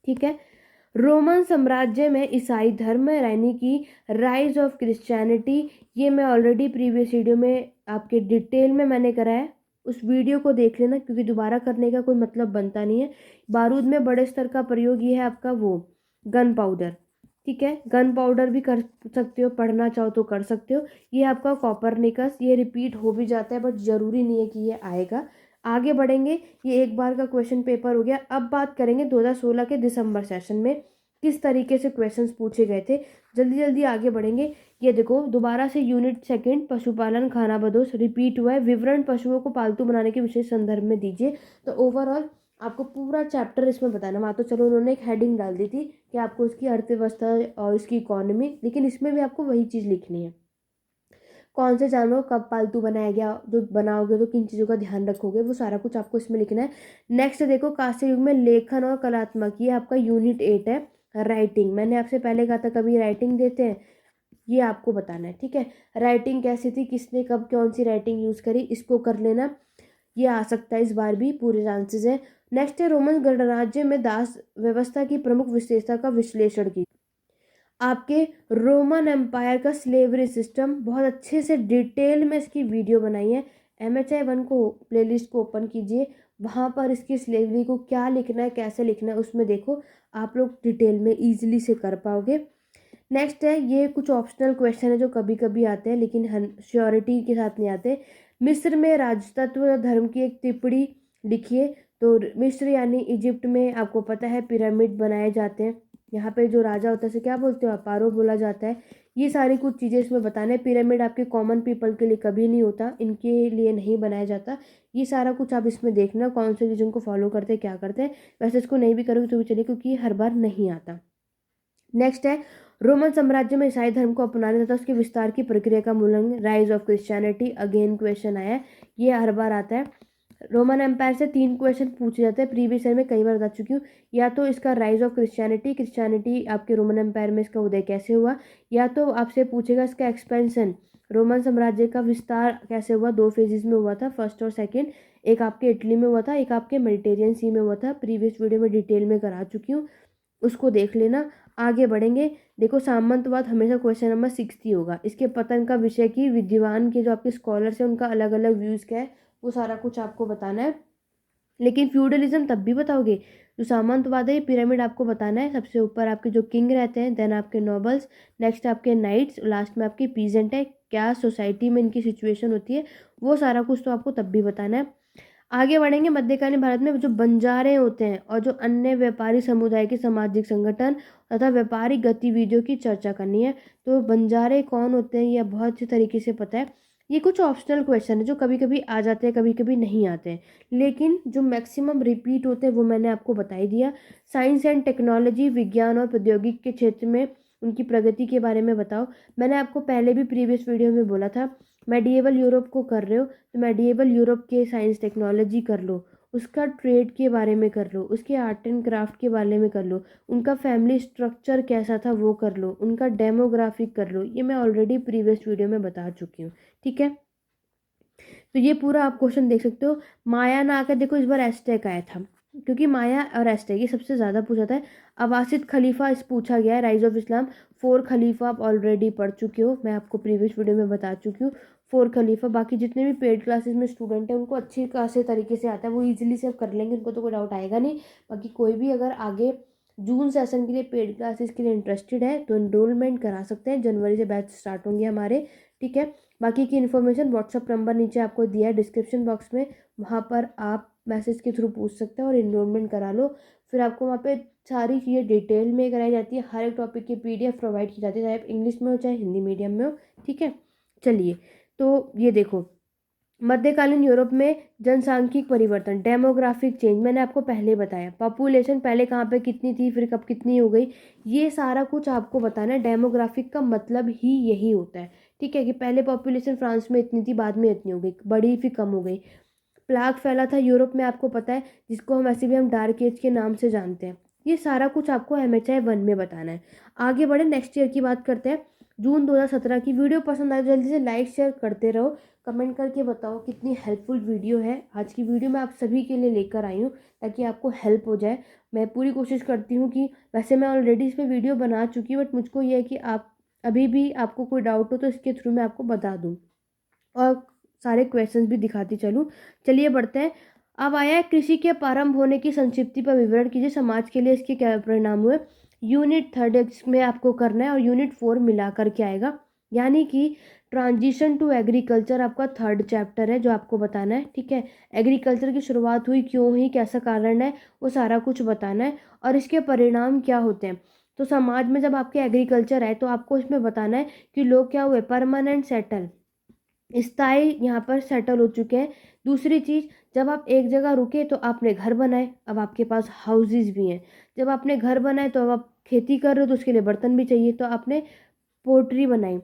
ठीक है, रोमन साम्राज्य में ईसाई धर्म यानी कि राइज ऑफ क्रिश्चियनिटी, ये मैं ऑलरेडी प्रीवियस वीडियो में आपके डिटेल में मैंने कराया, उस वीडियो को देख लेना, क्योंकि दोबारा करने का कोई मतलब बनता नहीं है। बारूद में बड़े स्तर का प्रयोग ये है आपका वो गन पाउडर। ठीक है, गन पाउडर भी कर सकते हो, पढ़ना चाहो तो कर सकते हो। ये आपका कॉपरनिकस, ये रिपीट हो भी जाता है बट ज़रूरी नहीं है कि ये आएगा। आगे बढ़ेंगे, ये एक बार का क्वेश्चन पेपर हो गया। अब बात करेंगे 2016 के दिसंबर सेशन में किस तरीके से क्वेश्चंस पूछे गए थे। जल्दी जल्दी आगे बढ़ेंगे। ये देखो दोबारा से यूनिट सेकंड पशुपालन खानाबदोश रिपीट हुआ है। विवरण पशुओं को पालतू बनाने के विशेष संदर्भ में दीजिए। तो ओवरऑल आपको पूरा चैप्टर इसमें बताना। वहाँ तो चलो उन्होंने एक हेडिंग डाल दी थी कि आपको इसकी अर्थव्यवस्था और इसकी इकोनॉमी, लेकिन इसमें भी आपको वही चीज़ लिखनी है। कौन से जानवर को कब पालतू बनाया गया, जो बनाओगे तो किन चीज़ों का ध्यान रखोगे, वो सारा कुछ आपको इसमें लिखना है। नेक्स्ट देखो कांस्य युग में लेखन और कलात्मक, ये आपका यूनिट 8 है। राइटिंग, मैंने आपसे पहले कहा था कभी राइटिंग देते हैं, ये आपको बताना है। ठीक है, राइटिंग कैसी थी, किसने कब कौन सी राइटिंग यूज़ करी, इसको कर लेना। ये आ सकता है इस बार भी, पूरे चांसेस है। नेक्स्ट है रोमन गणराज्य में दास व्यवस्था की प्रमुख विशेषता का विश्लेषण की। आपके रोमन एम्पायर का स्लेवरी सिस्टम, बहुत अच्छे से डिटेल में इसकी वीडियो बनाई है। MHI 1 को प्लेलिस्ट को ओपन कीजिए, वहाँ पर इसकी स्लेवरी को क्या लिखना है, कैसे लिखना है, उसमें देखो, आप लोग डिटेल में ईजिली से कर पाओगे। नेक्स्ट है, ये कुछ ऑप्शनल क्वेश्चन है जो कभी कभी आते हैं लेकिन श्योरिटी के साथ नहीं आते। मिस्र में राजतत्व धर्म की एक टिप्पणी लिखिए। तो मिस्र यानी इजिप्ट में आपको पता है पिरामिड बनाए जाते हैं। यहाँ पे जो राजा होता है उसे क्या बोलते हो, अपारो बोला जाता है। ये सारी कुछ चीज़ें इसमें बताना है। पिरामिड आपके कॉमन पीपल के लिए कभी नहीं होता, इनके लिए नहीं बनाया जाता। ये सारा कुछ आप इसमें देखना, कौन से रीजन को फॉलो करते हैं, क्या करते हैं। वैसे इसको नहीं भी करोगे तो भी चलिए, क्योंकि हर बार नहीं आता। नेक्स्ट है रोमन साम्राज्य में ईसाई धर्म को अपनाने तथा उसके विस्तार की प्रक्रिया का मूल्यांकन, rise of Christianity, again question आया है, ये हर बार आता है। रोमन एम्पायर से 3 क्वेश्चन पूछे जाते हैं, प्रीवियस ईयर में कई बार बता चुकी हूँ। या तो इसका राइज ऑफ क्रिश्चियनिटी, क्रिश्चियनिटी आपके रोमन एम्पायर में इसका उदय कैसे हुआ, या तो आपसे पूछेगा इसका एक्सपेंशन, रोमन साम्राज्य का विस्तार कैसे हुआ, 2 फेजेस में हुआ था, फर्स्ट और सेकेंड। एक आपके इटली में हुआ था, एक आपके मेडिटेरियन सी में हुआ था, प्रीवियस वीडियो में डिटेल में करा चुकी हूँ, उसको देख लेना। आगे बढ़ेंगे। देखो सामंतवाद हमेशा क्वेश्चन नंबर 6 ही होगा। इसके पतन का विषय की विद्वान के जो आपके स्कॉलर्स हैं उनका अलग अलग व्यूज़ क्या है वो सारा कुछ आपको बताना है। लेकिन फ्यूडलिज्म तब भी बताओगे। जो सामंतवाद है ये पिरामिड आपको बताना है। सबसे ऊपर आपके जो किंग रहते हैं, देन आपके नोबल्स, नेक्स्ट आपके नाइट्स, लास्ट में आपके पीजेंट है। क्या सोसाइटी में इनकी सिचुएशन होती है वो सारा कुछ तो आपको तब भी बताना है। आगे बढ़ेंगे। मध्यकालीन भारत में जो बंजारे होते हैं और जो अन्य व्यापारी समुदाय के सामाजिक संगठन तथा व्यापारिक गतिविधियों की चर्चा करनी है। तो बंजारे कौन होते हैं यह बहुत अच्छे तरीके से पता है। ये कुछ ऑप्शनल क्वेश्चन है जो कभी कभी आ जाते हैं, कभी कभी नहीं आते हैं, लेकिन जो मैक्सिमम रिपीट होते हैं वो मैंने आपको बता ही दिया। साइंस एंड टेक्नोलॉजी, विज्ञान और प्रौद्योगिकी के क्षेत्र में उनकी प्रगति के बारे में बताओ। मैंने आपको पहले भी प्रीवियस वीडियो में बोला था, मेडिएवल यूरोप को कर रहे हो तो मेडिएवल यूरोप के साइंस टेक्नोलॉजी कर लो, उसका ट्रेड के बारे में कर लो, उसके आर्ट एंड क्राफ्ट के बारे में कर लो, उनका फैमिली स्ट्रक्चर कैसा था वो कर लो, उनका डेमोग्राफिक कर लो। ये मैं ऑलरेडी प्रीवियस वीडियो में बता चुकी हूँ, ठीक है। तो ये पूरा आप क्वेश्चन देख सकते हो। माया ना आकर देखो इस बार एस्टेक आया था, क्योंकि माया और एस्टेक ये सबसे ज़्यादा पूछा था। अबासिद खलीफा इस पूछा गया है, राइज ऑफ इस्लाम। 4 खलीफा आप ऑलरेडी पढ़ चुके हो, मैं आपको प्रीवियस वीडियो में बता चुकी हूँ। 4 खलीफा, बाकी जितने भी पेड क्लासेस में स्टूडेंट हैं उनको अच्छी खासे तरीके से आता है, वो ईजिली से कर लेंगे, उनको तो कोई डाउट आएगा नहीं। बाकी कोई भी अगर आगे जून सेशन के लिए पेड क्लासेस के लिए इंटरेस्टेड है तो एनरोलमेंट करा सकते हैं। जनवरी से बैच स्टार्ट होंगे हमारे, ठीक है। बाकी की इन्फॉर्मेशन व्हाट्सअप नंबर नीचे आपको दिया है डिस्क्रिप्शन बॉक्स में, वहाँ पर आप मैसेज के थ्रू पूछ सकते हैं और इनरोलमेंट करा लो। फिर आपको वहाँ पे सारी चीज़ें डिटेल में कराई जाती है, हर एक टॉपिक की पीडीएफ प्रोवाइड की जाती है, चाहे आप इंग्लिश में हो चाहे हिंदी मीडियम में हो, ठीक है। चलिए, तो ये देखो मध्यकालीन यूरोप में जनसांख्यिक परिवर्तन, डेमोग्राफिक चेंज, मैंने आपको पहले बताया। पॉपुलेशन पहले कहाँ पे कितनी थी, फिर कब कितनी हो गई, ये सारा कुछ आपको बताना है। डेमोग्राफिक का मतलब ही यही होता है, ठीक है, कि पहले पॉपुलेशन फ्रांस में इतनी थी, बाद में इतनी हो गई, बढ़ी फिर कम हो गई। प्लाग फैला था यूरोप में, आपको पता है, जिसको हम ऐसे भी हम डार्क एज के नाम से जानते हैं। ये सारा कुछ आपको MHI 1 में बताना है। आगे बढ़े, नेक्स्ट ईयर की बात करते हैं। जून 2017 की वीडियो पसंद आए तो जल्दी से लाइक शेयर करते रहो, कमेंट करके बताओ कितनी हेल्पफुल वीडियो है। आज की वीडियो मैं आप सभी के लिए लेकर आई हूँ ताकि आपको हेल्प हो जाए। मैं पूरी कोशिश करती हूँ कि, वैसे मैं ऑलरेडी इस पर वीडियो बना चुकी हूँ, बट मुझको ये है कि आप अभी भी आपको कोई डाउट हो तो इसके थ्रू मैं आपको बता दूँ और सारे क्वेश्चंस भी दिखाती चलूँ। चलिए बढ़ते हैं। अब आया है कृषि के प्रारंभ होने की संक्षिप्ति पर विवरण कीजिए, समाज के लिए इसके क्या परिणाम हुए। यूनिट 3 में आपको करना है और यूनिट 4 मिला करके आएगा, यानी कि ट्रांजिशन टू एग्रीकल्चर आपका 3rd चैप्टर है जो आपको बताना है, ठीक है। एग्रीकल्चर की शुरुआत हुई क्यों हुई, कैसा कारण है, वो सारा कुछ बताना है और इसके परिणाम क्या होते हैं। तो समाज में जब आपके एग्रीकल्चर है तो आपको इसमें बताना है कि लोग क्या हुए, परमानेंट सेटल, स्थायी यहाँ पर सेटल हो चुके हैं। दूसरी चीज़, जब आप एक जगह रुके तो आपने घर बनाए, अब आपके पास हाउसेस भी हैं। जब आपने घर बनाए तो अब आप खेती कर रहे हो तो उसके लिए बर्तन भी चाहिए, तो आपने पोट्री बनाई।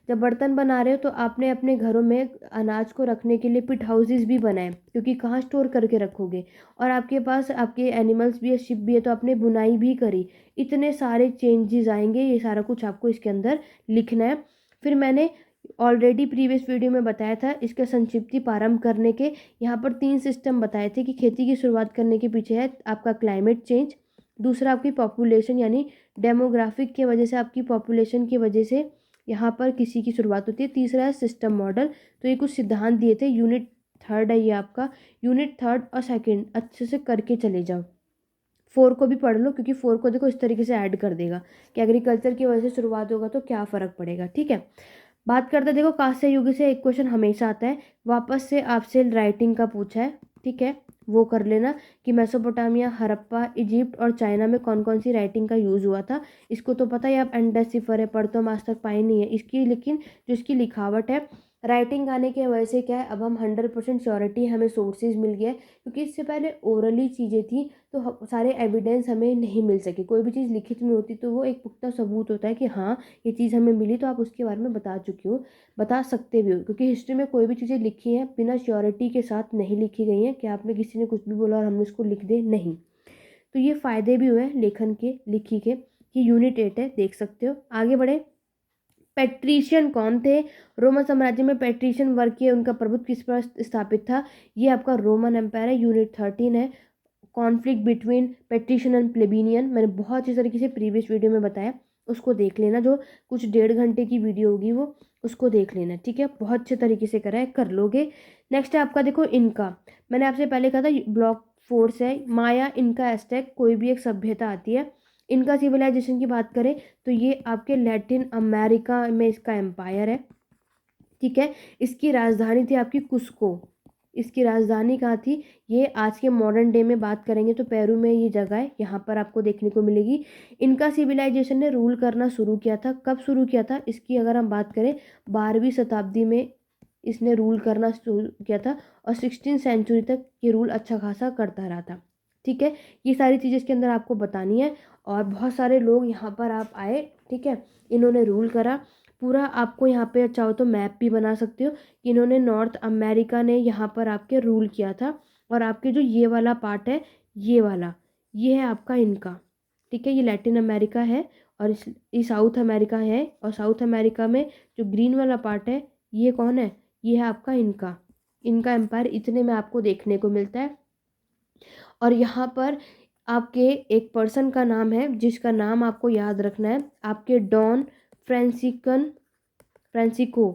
जब बर्तन बना रहे हो तो आपने अपने घरों में अनाज को रखने के लिए पिट हाउसेस भी बनाए, क्योंकि कहाँ स्टोर करके रखोगे। और आपके पास आपके एनिमल्स भी है, शिप भी है, तो आपने बुनाई भी करी। इतने सारे चेंजेस आएंगे, ये सारा कुछ आपको इसके अंदर लिखना है। फिर मैंने ऑलरेडी प्रीवियस वीडियो में बताया था इसका संक्षिप्ति प्रारंभ करने के। यहाँ पर 3 सिस्टम बताए थे कि खेती की शुरुआत करने के पीछे है आपका क्लाइमेट चेंज, दूसरा आपकी पॉपुलेशन यानी डेमोग्राफिक की वजह से, आपकी पॉपुलेशन की वजह से यहाँ पर किसी की शुरुआत होती है, तीसरा है सिस्टम मॉडल। तो ये कुछ सिद्धांत दिए थे। यूनिट 3 है ये आपका। यूनिट 3 और 2 अच्छे से करके चले जाओ। 4 को भी पढ़ लो, क्योंकि 4 को देखो इस तरीके से ऐड कर देगा कि एग्रीकल्चर की वजह से शुरुआत होगा तो क्या फ़र्क पड़ेगा, ठीक है। बात करते देखो कांस्य युग से एक क्वेश्चन हमेशा आता है, वापस से आपसे राइटिंग का पूछा है, ठीक है, वो कर लेना कि मेसोपोटामिया, हड़प्पा, इजिप्ट और चाइना में कौन कौन सी राइटिंग का यूज़ हुआ था। इसको तो पता है, आप एंडेसिफर है, पढ़ तो हम आज तक पाए नहीं है इसकी, लेकिन जो इसकी लिखावट है राइटिंग आने की वजह से क्या है, अब हम 100% श्योरिटी हमें सोर्सेज मिल गया है, क्योंकि इससे पहले ओरली चीज़ें थी तो सारे एविडेंस हमें नहीं मिल सके। कोई भी चीज़ लिखित में होती तो वो एक पुख्ता सबूत होता है कि हाँ ये चीज़ हमें मिली, तो आप उसके बारे में बता चुकी हो, बता सकते भी हो। क्योंकि हिस्ट्री में कोई भी चीज़ें लिखी हैं बिना श्योरिटी के साथ नहीं लिखी गई हैं कि आपने किसी ने कुछ भी बोला और हमने उसको लिख दे, नहीं। तो ये फ़ायदे भी हुए हैं लेखन के, लिखी के। कि यूनिट 8 है, देख सकते हो। आगे बढ़े। पैट्रिशियन कौन थे? रोमन साम्राज्य में पैट्रिशियन वर्ग के उनका प्रभुत्व किस पर स्थापित था? ये आपका रोमन एम्पायर है। यूनिट 13 है, कॉन्फ्लिक्ट बिटवीन पैट्रिशियन एंड प्लेबिनियन। मैंने बहुत अच्छी तरीके से प्रीवियस वीडियो में बताया, उसको देख लेना। जो कुछ 1.5 घंटे की वीडियो होगी वो, उसको देख लेना, ठीक है। बहुत अच्छे तरीके से करा है, कर लोगे। नेक्स्ट है आपका, देखो इनका। मैंने आपसे पहले कहा था ब्लॉक फोर्स है, माया, इनका, एस्टेक, कोई भी एक सभ्यता आती है। इनका सिविलाइजेशन की बात करें तो ये आपके लैटिन अमेरिका में इसका एम्पायर है, ठीक है। इसकी राजधानी थी आपकी कुस्को। इसकी राजधानी कहाँ थी? ये आज के मॉडर्न डे में बात करेंगे तो पेरू में ये जगह है, यहाँ पर आपको देखने को मिलेगी। इनका सिविलाइजेशन ने रूल करना शुरू किया था। कब शुरू किया था इसकी अगर हम बात करें, 12वीं शताब्दी में इसने रूल करना शुरू किया था और 16th सेंचुरी तक ये रूल अच्छा खासा करता रहा था, ठीक है। ये सारी चीज़ें इसके अंदर आपको बतानी है। और बहुत सारे लोग यहाँ पर आप आए, ठीक है, इन्होंने रूल करा पूरा। आपको यहाँ पे चाहो तो मैप भी बना सकते हो कि इन्होंने नॉर्थ अमेरिका ने यहाँ पर आपके रूल किया था। और आपके जो ये वाला पार्ट है, ये वाला, ये है आपका इनका, ठीक है। ये लैटिन अमेरिका है और ये साउथ अमेरिका है। और साउथ अमेरिका में जो ग्रीन वाला पार्ट है, ये कौन है? ये है आपका इनका। इनका एम्पायर इतने में आपको देखने को मिलता है। और यहाँ पर आपके एक पर्सन का नाम है जिसका नाम आपको याद रखना है, आपके डॉन फ्रांसिस्को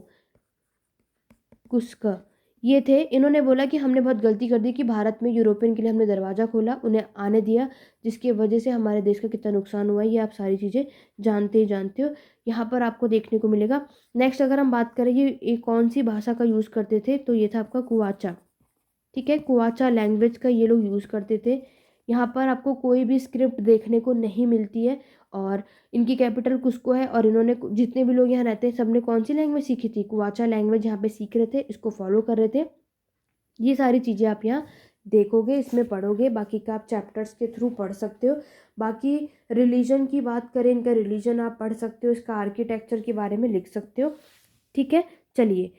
कुस्का, ये थे। इन्होंने बोला कि हमने बहुत गलती कर दी कि भारत में यूरोपियन के लिए हमने दरवाज़ा खोला, उन्हें आने दिया, जिसकी वजह से हमारे देश का कितना नुकसान हुआ है, ये आप सारी चीज़ें जानते ही जानते हो। यहाँ पर आपको देखने को मिलेगा। नेक्स्ट अगर हम बात करें ये कौन सी भाषा का यूज़ करते थे, तो ये था आपका कुवाचा, ठीक है। कुवाचा लैंग्वेज का ये लोग यूज़ करते थे। यहाँ पर आपको कोई भी स्क्रिप्ट देखने को नहीं मिलती है। और इनकी कैपिटल कुस्को है। और इन्होंने जितने भी लोग यहाँ रहते हैं सबने कौन सी लैंग्वेज सीखी थी? कुवाचा लैंग्वेज यहाँ पे सीख रहे थे, इसको फॉलो कर रहे थे। ये सारी चीज़ें आप यहाँ देखोगे, इसमें पढ़ोगे, बाकी का आप चैप्टर्स के थ्रू पढ़ सकते हो। बाकी रिलीजन की बात करें, इनका रिलीजन आप पढ़ सकते हो, इसका आर्किटेक्चर के बारे में लिख सकते हो, ठीक है। चलिए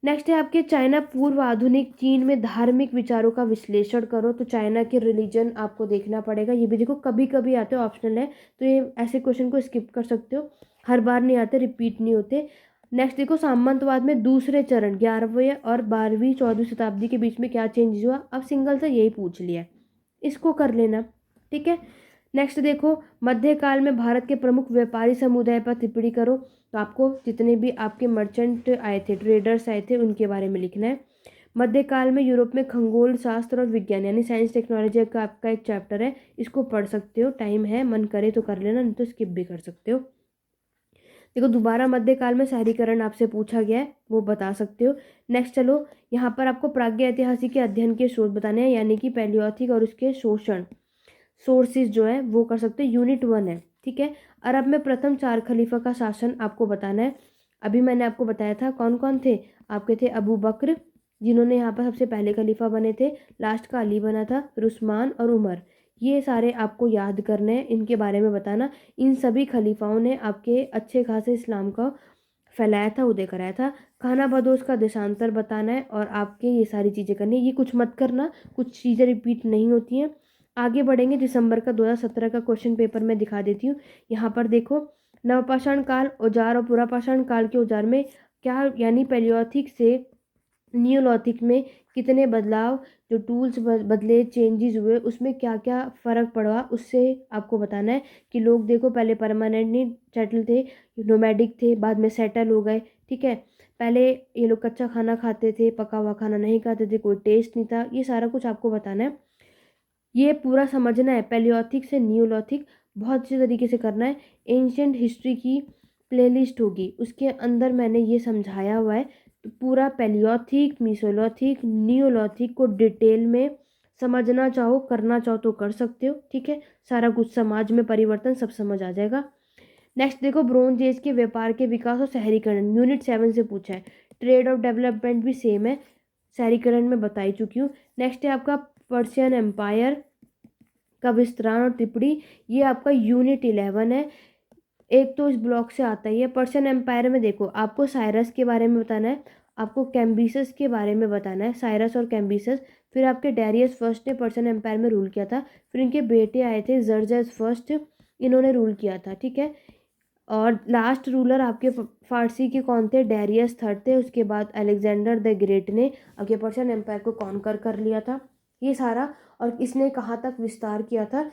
नेक्स्ट है आपके चाइना। पूर्व आधुनिक चीन में धार्मिक विचारों का विश्लेषण करो। तो चाइना के रिलीजन आपको देखना पड़ेगा। ये भी देखो कभी कभी आते हो, ऑप्शनल है, तो ये ऐसे क्वेश्चन को स्किप कर सकते हो, हर बार नहीं आते, रिपीट नहीं होते। नेक्स्ट देखो, सामंतवाद में दूसरे चरण 11वीं और 12वीं 14वीं शताब्दी के बीच में क्या चेंज हुआ? अब सिंगल से यही पूछ लिया, इसको कर लेना, ठीक है। नेक्स्ट देखो, मध्यकाल में भारत के प्रमुख व्यापारी समुदाय पर टिप्पणी करो। तो आपको जितने भी आपके मर्चेंट आए थे, ट्रेडर्स आए थे, उनके बारे में लिखना है। मध्यकाल में यूरोप में खगोल शास्त्र और विज्ञान यानी साइंस टेक्नोलॉजी का आपका एक चैप्टर है, इसको पढ़ सकते हो, टाइम है, मन करे तो कर लेना, नहीं तो स्किप भी कर सकते हो। देखो दोबारा मध्यकाल में शहरीकरण आपसे पूछा गया है, वो बता सकते हो। नेक्स्ट चलो, यहाँ पर आपको प्राज्ञ ऐतिहासिक के अध्ययन के स्रोत बताने हैं, यानी कि पैलियोथिक और उसके शोषण सोर्सेज जो है वो कर सकते हैं। यूनिट 1 है, ठीक है। अरब में प्रथम 4 खलीफा का शासन आपको बताना है। अभी मैंने आपको बताया था कौन कौन थे आपके, थे अबू बकर, जिन्होंने यहाँ पर सबसे पहले खलीफा बने थे, लास्ट का अली बना था, फिर उस्मान और उमर। ये सारे आपको याद करने हैं, इनके बारे में बताना। इन सभी खलीफाओं ने आपके अच्छे खासे इस्लाम का फैलाया था, उदय कराया था। खाना बदोश का देशांतर बताना है और आपके ये सारी चीज़ें करनी है। ये कुछ मत करना, कुछ चीज़ें रिपीट नहीं होती हैं। आगे बढ़ेंगे, दिसंबर का 2017 का क्वेश्चन पेपर मैं दिखा देती हूँ। यहाँ पर देखो, नवपाषाण काल औजार और पुरापाषाण काल के औजार में क्या, यानी पैलियोथिक से नियोलिथिक में कितने बदलाव, जो टूल्स बदले, चेंजेस हुए, उसमें क्या क्या फ़र्क पड़ा, उससे आपको बताना है। कि लोग देखो पहले परमानेंटली सेटल थे, नोमैडिक थे, बाद में सेटल हो गए, ठीक है। पहले ये लोग कच्चा खाना खाते थे, पका हुआ खाना नहीं खाते थे, कोई टेस्ट नहीं था, ये सारा कुछ आपको बताना है। ये पूरा समझना है, पैलियोथिक से नियोलिथिक बहुत अच्छे तरीके से करना है। एंशिएंट हिस्ट्री की प्लेलिस्ट होगी, उसके अंदर मैंने ये समझाया हुआ है। तो पूरा पैलियोथिक, मीसोलिथिक, नियोलिथिक को डिटेल में समझना चाहो, करना चाहो तो कर सकते हो, ठीक है। सारा कुछ समाज में परिवर्तन सब समझ आ जाएगा। नेक्स्ट देखो, ब्रोंज एज के व्यापार के विकास और शहरीकरण, यूनिट 7 से पूछा है। ट्रेड और डेवलपमेंट भी सेम है, शहरीकरण में बता ही चुकी हूँ। नेक्स्ट है आपका पर्शियन एम्पायर का विस्तार और टिप्पणी, ये आपका यूनिट 11 है। एक तो इस ब्लॉक से आता ही है। पर्शियन एम्पायर में देखो आपको साइरस के बारे में बताना है, आपको कैम्बिसस के बारे में बताना है, साइरस और कैम्बिसस। फिर आपके डेरियस फर्स्ट ने पर्शियन एम्पायर में रूल किया था, फिर इनके बेटे आए थे जर्जस फर्स्ट, इन्होंने रूल किया था, ठीक है। और लास्ट रूलर आपके फारसी के कौन थे, डेरियस थर्ड थे। उसके बाद अलेक्जेंडर द ग्रेट ने आपके पर्शियन एम्पायर को कॉन्कर कर लिया था, ये सारा। और इसने कहाँ तक विस्तार किया था,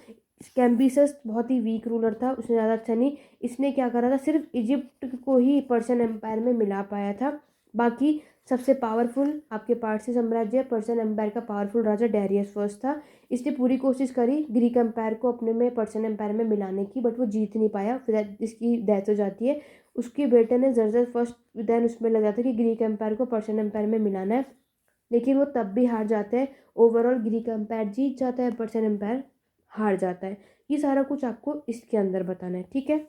कैम्बिसस बहुत ही वीक रूलर था, उसने ज़्यादा अच्छा नहीं, इसने क्या करा था, सिर्फ इजिप्ट को ही पर्शियन एम्पायर में मिला पाया था। बाकी सबसे पावरफुल आपके पारसी साम्राज्य पर्शियन एम्पायर का पावरफुल राजा डेरियस फर्स्ट था। इसने पूरी कोशिश करी ग्रीक एम्पायर को अपने में पर्शियन एम्पायर में मिलाने की, बट वो जीत नहीं पाया, फिर इसकी डेथ हो जाती है। उसके बेटे ने जर्जर फर्स्ट देन उसमें लगा था कि ग्रीक एम्पायर को पर्शियन एम्पायर में मिलाना है, लेकिन वो तब भी हार जाते हैं। ओवरऑल ग्रीक एम्पायर जीत जाता है, पर्शियन एम्पायर हार जाता है। ये सारा कुछ आपको इसके अंदर बताना है, ठीक है।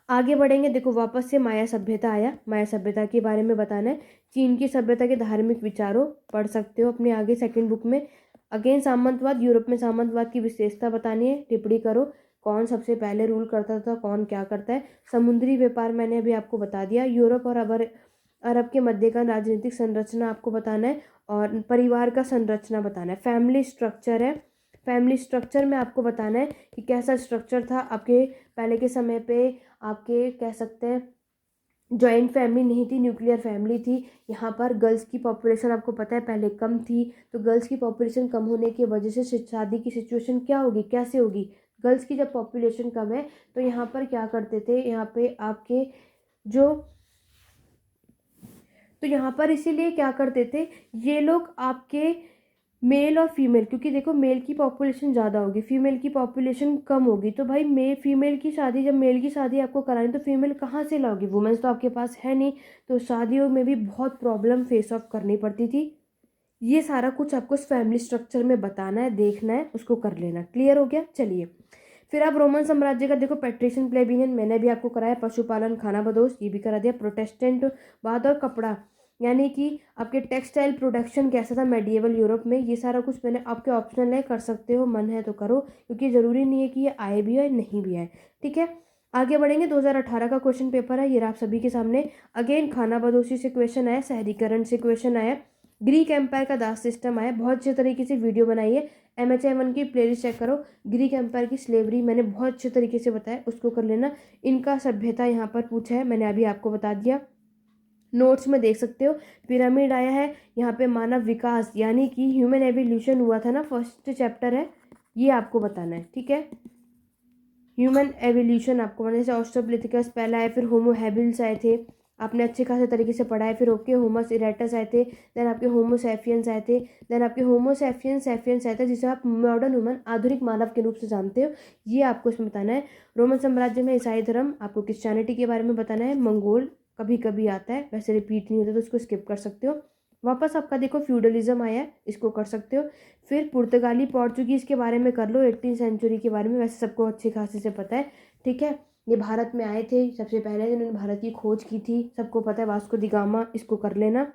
आगे बढ़ेंगे, देखो वापस से माया सभ्यता आया, माया सभ्यता के बारे में बताना है। चीन की सभ्यता के धार्मिक विचारों पढ़ सकते हो अपने आगे सेकंड बुक में। अगेन सामंतवाद, यूरोप में सामंतवाद की विशेषता बतानी है, टिप्पणी करो कौन सबसे पहले रूल करता था, कौन क्या करता है। समुद्री व्यापार मैंने अभी आपको बता दिया। यूरोप और अरब के मध्य का राजनीतिक संरचना आपको बताना है, और परिवार का संरचना बताना है। फैमिली स्ट्रक्चर है, फैमिली स्ट्रक्चर में आपको बताना है कि कैसा स्ट्रक्चर था आपके पहले के समय पे। आपके कह सकते हैं जॉइंट फैमिली नहीं थी, न्यूक्लियर फैमिली थी। यहाँ पर गर्ल्स की पॉपुलेशन आपको पता है पहले कम थी, तो गर्ल्स की पॉपुलेशन कम होने की वजह से शादी की सिचुएशन क्या होगी, कैसे होगी। गर्ल्स की जब पॉपुलेशन कम है तो यहाँ पर क्या करते थे, यहाँ पे आपके जो, तो यहाँ पर इसीलिए क्या करते थे ये लोग आपके मेल और फीमेल, क्योंकि देखो मेल की पॉपुलेशन ज़्यादा होगी, फीमेल की पॉपुलेशन कम होगी, तो भाई मेल फीमेल की शादी, जब मेल की शादी आपको करानी तो फीमेल कहाँ से लाओगी, वुमेन्स तो आपके पास है नहीं, तो शादियों में भी बहुत प्रॉब्लम फेस ऑफ करनी पड़ती थी। ये सारा कुछ आपको इस फैमिली स्ट्रक्चर में बताना है, देखना है, उसको कर लेना। क्लियर हो गया, चलिए। फिर आप रोमन साम्राज्य का देखो, पेट्रिशियन प्लेबियन मैंने भी आपको कराया, पशुपालन खाना बदोश ये भी करा दिया, प्रोटेस्टेंट बाद और कपड़ा यानी कि आपके टेक्सटाइल प्रोडक्शन कैसा था मेडिएवल यूरोप में, ये सारा कुछ मैंने आपके ऑप्शनल है, कर सकते हो, मन है तो करो, क्योंकि ज़रूरी नहीं है कि ये आए भी है नहीं भी आए, ठीक है। आगे बढ़ेंगे, 2018 का क्वेश्चन पेपर है, ये आप सभी के सामने। अगेन खाना बदोशी से क्वेश्चन आया, शहरीकरण से क्वेश्चन आया, ग्रीक एम्पायर का दास सिस्टम आया, बहुत अच्छे तरीके से वीडियो बनाई है, MHI1 की प्लेलिस्ट चेक करो। ग्रीक एम्पायर की स्लेवरी मैंने बहुत अच्छे तरीके से बताया, उसको कर लेना। इनका सभ्यता यहाँ पर पूछा है, मैंने अभी आपको बता दिया, नोट्स में देख सकते हो। पिरामिड आया है, यहाँ पे मानव विकास यानी कि ह्यूमन एवोल्यूशन हुआ था ना, फर्स्ट चैप्टर है, ये आपको बताना है, ठीक है। ह्यूमन एवोल्यूशन आपको बताना है, जैसे ऑस्ट्रोपिथेकस पहला है, फिर होमो हैबिल्स आए थे, आपने अच्छे खासे तरीके से पढ़ा है। फिर ओके होमस इरेक्टस आए थे, देन आपके होमो सैपियंस आए थे, देन आपके होमो सैपियंस आए थे, जिसे आप मॉडर्न ह्यूमन आधुनिक मानव के रूप से जानते हो, ये आपको इसमें बताना है। रोमन साम्राज्य में ईसाई धर्म, आपको क्रिश्चियनिटी के बारे में बताना है। मंगोल कभी कभी आता है, वैसे रिपीट नहीं होता तो उसको स्किप कर सकते हो। वापस आपका देखो फ्यूडलिज्म आया है, इसको कर सकते हो। फिर पुर्तगाली पोर्चुगीज़ के बारे में कर लो, 18वीं सेंचुरी के बारे में, वैसे सबको अच्छे खासे से पता है, ठीक है। ये भारत में आए थे सबसे पहले, जिन्होंने भारत की खोज की थी, सबको पता है, वास्को दी गामा, इसको कर लेना।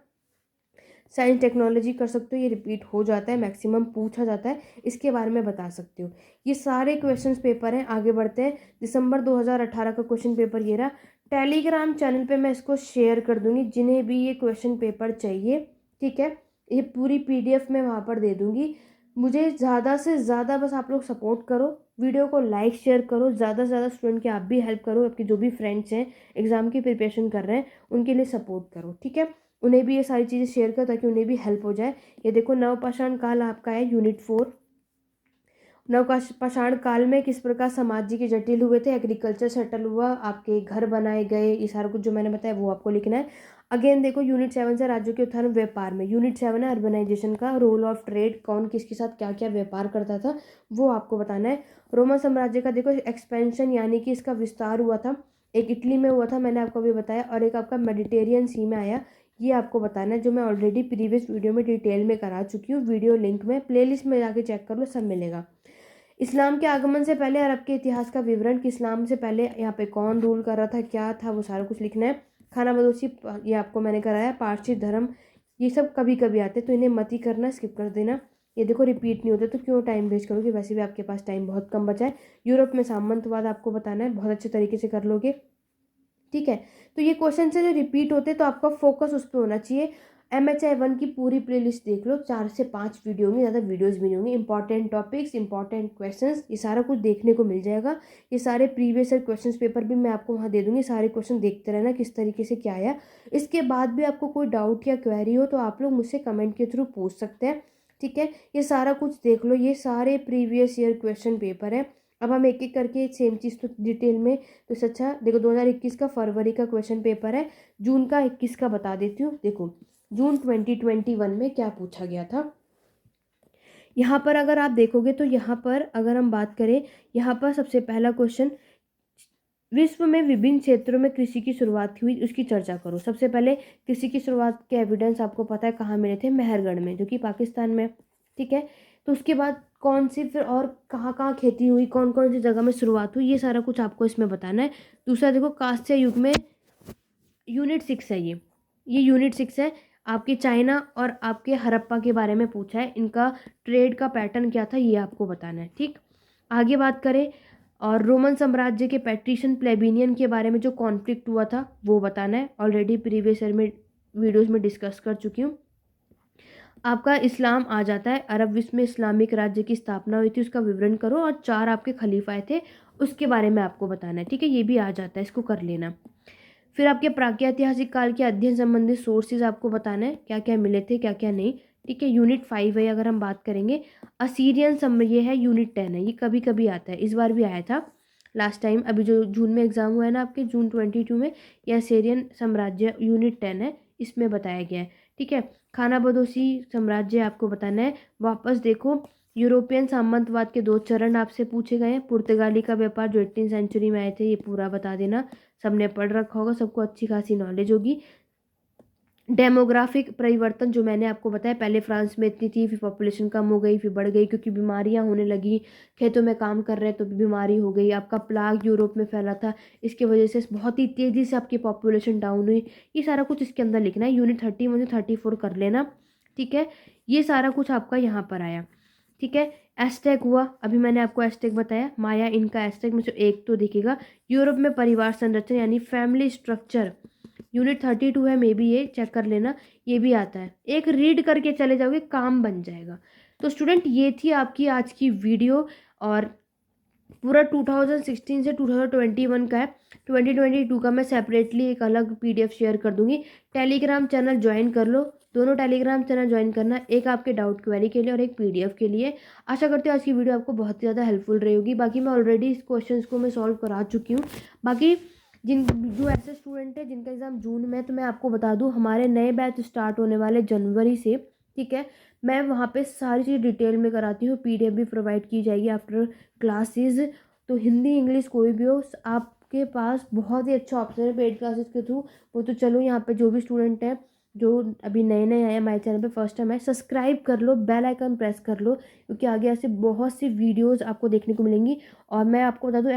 साइंस टेक्नोलॉजी कर सकते हो, ये रिपीट हो जाता है, मैक्सिमम पूछा जाता है, इसके बारे में बता सकते हो। ये सारे क्वेश्चंस पेपर हैं। आगे बढ़ते हैं, दिसंबर 2018 का क्वेश्चन पेपर ये रहा। टेलीग्राम चैनल पे मैं इसको शेयर कर दूंगी, जिन्हें भी ये क्वेश्चन पेपर चाहिए, ठीक है। ये पूरी PDF मैं वहाँ पर दे दूँगी। मुझे ज़्यादा से ज़्यादा बस आप लोग सपोर्ट करो, वीडियो को लाइक शेयर करो, ज़्यादा से ज़्यादा स्टूडेंट की आप भी हेल्प करो, आपके जो भी फ्रेंड्स हैं एग्ज़ाम की प्रिपरेशन कर रहे हैं उनके लिए सपोर्ट करो, ठीक है। उन्हें भी ये सारी चीज़ें शेयर करो ताकि उन्हें भी हेल्प हो जाए। ये देखो नवपाषाण काल आपका है, यूनिट 4। नवपाषाण काल में किस प्रकार समाज जी के जटिल हुए थे, एग्रीकल्चर सेटल हुआ, आपके घर बनाए गए, ये सारा कुछ जो मैंने बताया वो आपको लिखना है। अगेन देखो यूनिट 7 से राज्यों के उत्थान व्यापार में, यूनिट 7 है अर्बनाइजेशन का, रोल ऑफ ट्रेड, कौन किसके साथ क्या क्या व्यापार करता था वो आपको बताना है। रोमन साम्राज्य का देखो एक्सपेंशन यानी कि इसका विस्तार हुआ था, एक इटली में हुआ था मैंने आपको अभी बताया, और एक आपका मेडिटेरियन सी में आया, ये आपको बताना है, जो मैं ऑलरेडी प्रीवियस वीडियो में डिटेल में करा चुकी हूँ। वीडियो लिंक में प्लेलिस्ट में जाके चेक कर लो, सब मिलेगा। इस्लाम के आगमन से पहले अरब के इतिहास का विवरण, कि इस्लाम से पहले यहाँ पे कौन रूल कर रहा था, क्या था, वो सारा कुछ लिखना है। खाना बदोशी ये आपको मैंने कराया, पारसी धर्म ये सब कभी कभी आते हैं, तो इन्हें मत ही करना, स्किप कर देना। ये देखो रिपीट नहीं होते तो क्यों टाइम वेस्ट करोगे, वैसे भी आपके पास टाइम बहुत कम बचा है। यूरोप में सामंतवाद आपको बताना है, बहुत अच्छे तरीके से कर लोगे, ठीक है। तो ये क्वेश्चन से जो रिपीट होते हैं तो आपका फोकस उस पर होना चाहिए। MHI 1 की पूरी प्लेलिस्ट देख लो, 4 से 5 वीडियो होंगे, ज़्यादा वीडियोस भी नहीं होंगे। इंपॉर्टेंट टॉपिक्स, इंपॉर्टेंट क्वेश्चंस, ये सारा कुछ देखने को मिल जाएगा। ये सारे प्रीवियस ईयर क्वेश्चंस पेपर भी मैं आपको वहाँ दे दूँगी, सारे क्वेश्चन देखते रहना किस तरीके से क्या आया। इसके बाद भी आपको कोई डाउट या क्वेरी हो तो आप लोग मुझसे कमेंट के थ्रू पूछ सकते हैं, ठीक है। ये सारा कुछ देख लो, ये सारे प्रीवियस ईयर क्वेश्चन पेपर है। अब हम एक एक करके सेम चीज़ तो डिटेल में, तो इससे अच्छा देखो 2021 का फरवरी का क्वेश्चन पेपर है, जून का 21 का बता देती हूँ। देखो जून 2021 में क्या पूछा गया था, यहाँ पर अगर आप देखोगे तो यहाँ पर अगर हम बात करें, यहाँ पर सबसे पहला क्वेश्चन, विश्व में विभिन्न क्षेत्रों में कृषि की शुरुआत हुई उसकी चर्चा करो। सबसे पहले कृषि की शुरुआत के एविडेंस आपको पता है कहाँ मिले थे, मेहरगढ़ में, जो कि पाकिस्तान में, ठीक है। तो उसके बाद कौन सी फिर और कहाँ कहाँ खेती हुई, कौन कौन सी जगह में शुरुआत हुई, ये सारा कुछ आपको इसमें बताना है। दूसरा देखो कांस्य युग में, यूनिट 6 है ये यूनिट 6 है। आपके चाइना और आपके हड़प्पा के बारे में पूछा है, इनका ट्रेड का पैटर्न क्या था ये आपको बताना है, ठीक। आगे बात करें, और रोमन साम्राज्य के पैट्रिशियन प्लेबिनियन के बारे में जो कॉन्फ्लिक्ट हुआ था वो बताना है, ऑलरेडी प्रीवियस ईयर में वीडियोस में डिस्कस कर चुकी हूँ। आपका इस्लाम आ जाता है, अरब विश्व में इस्लामिक राज्य की स्थापना हुई थी उसका विवरण करो, और 4 आपके खलीफाए थे उसके बारे में आपको बताना है, ठीक है। ये भी आ जाता है, इसको कर लेना। फिर आपके प्रागैतिहासिक काल के अध्ययन संबंधित सोर्सेज आपको बताना है, क्या क्या मिले थे क्या क्या नहीं, ठीक है। यूनिट 5 है अगर हम बात करेंगे। असीरियन ये है, यूनिट 10 है, ये कभी कभी आता है, इस बार भी आया था लास्ट टाइम, अभी जो जून में एग्जाम हुआ है ना आपके, जून 22 में, ये असीरियन साम्राज्य यूनिट 10 है, इसमें बताया गया है, ठीक है। खाना बदोशी साम्राज्य आपको बताना है। वापस देखो, यूरोपियन सामंतवाद के 2 चरण आपसे पूछे गए हैं। पुर्तगाली का व्यापार जो 18वीं सेंचुरी में आए थे, ये पूरा बता देना, सबने पढ़ रखा होगा, सबको अच्छी खासी नॉलेज होगी। डेमोग्राफिक परिवर्तन जो मैंने आपको बताया, पहले फ्रांस में इतनी थी, फिर पॉपुलेशन कम हो गई, फिर बढ़ गई क्योंकि बीमारियां होने लगी, खेतों में काम कर रहे हैं तो बीमारी हो गई। आपका प्लाग यूरोप में फैला था, इसकी वजह से बहुत ही तेज़ी से आपकी पॉपुलेशन डाउन हुई। ये सारा कुछ इसके अंदर लिखना है, यूनिट 31 से 34 कर लेना, ठीक है। ये सारा कुछ आपका यहाँ पर आया, ठीक है। एस्टेक हुआ, अभी मैंने आपको एस्टेक बताया, माया इनका एस्टेक में से एक तो दिखेगा। यूरोप में परिवार संरचना यानी फैमिली स्ट्रक्चर, यूनिट 32 है, मे बी ये चेक कर लेना, ये भी आता है। एक रीड करके चले जाओगे काम बन जाएगा। तो स्टूडेंट ये थी आपकी आज की वीडियो, और पूरा 2016 से 2021 का है, 2022 का मैं सेपरेटली एक अलग PDF शेयर कर दूंगी। टेलीग्राम चैनल ज्वाइन कर लो, दोनों टेलीग्राम चैनल ज्वाइन करना, एक आपके डाउट क्वेरी के लिए और एक PDF के लिए। आशा करते हो आज की वीडियो आपको बहुत ज़्यादा हेल्पफुल रहेगी। बाकी मैं ऑलरेडी इस क्वेश्चंस को मैं सॉल्व करा चुकी हूँ। बाकी जो ऐसे स्टूडेंट है जिनका एग्ज़ाम जून में है, तो मैं आपको बता दूँ हमारे नए बैच स्टार्ट होने वाले जनवरी से, ठीक है। मैं वहाँ पे सारी चीज़ डिटेल में कराती हूँ, PDF भी प्रोवाइड की जाएगी आफ्टर क्लासेस। तो हिंदी इंग्लिश कोई भी हो, आपके पास बहुत ही अच्छा ऑप्शन है पेड क्लासेस के थ्रू। वो तो चलो, यहाँ पे जो भी स्टूडेंट है जो अभी नए नए आए हैं हमारे चैनल पे, फर्स्ट टाइम है, सब्सक्राइब कर लो, बेल आइकन प्रेस कर लो, क्योंकि आगे ऐसे बहुत सी वीडियोस आपको देखने को मिलेंगी। और मैं आपको बता दूँ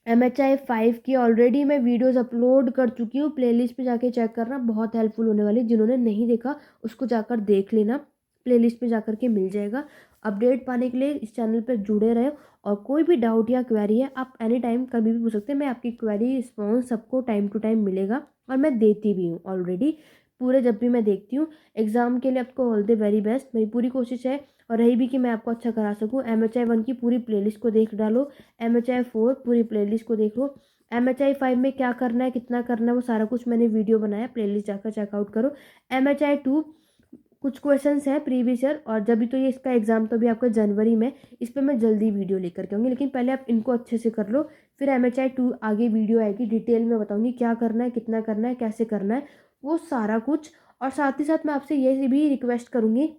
MHI 5 की ऑलरेडी मैं वीडियोस अपलोड कर चुकी हूँ, प्लेलिस्ट पे जाके चेक करना, बहुत हेल्पफुल होने वाली। जिन्होंने नहीं देखा उसको जाकर देख लेना, प्लेलिस्ट पे जाकर के मिल जाएगा। अपडेट पाने के लिए इस चैनल पर जुड़े रहे, और कोई भी डाउट या क्वेरी है आप एनी टाइम कभी भी पूछ सकते हैं। मैं आपकी क्वेरी रिस्पॉन्स सबको टाइम टू टाइम मिलेगा, और मैं देती भी हूँ ऑलरेडी पूरे, जब भी मैं देखती हूँ। एग्ज़ाम के लिए आपको ऑल द वेरी बेस्ट, मेरी पूरी कोशिश है। और रही भी कि मैं आपको अच्छा करा सकूँ, MHI 1 की पूरी प्लेलिस्ट को देख डालो, MHI 4 पूरी प्लेलिस्ट को देख लो, MHI 5 में क्या करना है कितना करना है वो सारा कुछ मैंने वीडियो बनाया, प्लेलिस्ट जाकर चेकआउट करो। MHI 2 कुछ क्वेश्चंस है प्रीवियस ईयर, और जब भी तो ये इसका एग्जाम तो भी आपका जनवरी में, इस पर मैं जल्दी वीडियो लेकर के आऊँगी, लेकिन पहले आप इनको अच्छे से कर लो। फिर MHI 2 आगे वीडियो आएगी, डिटेल में बताऊँगी क्या करना है कितना करना है कैसे करना है वो सारा कुछ। और साथ ही साथ मैं आपसे ये भी रिक्वेस्ट करूँगी,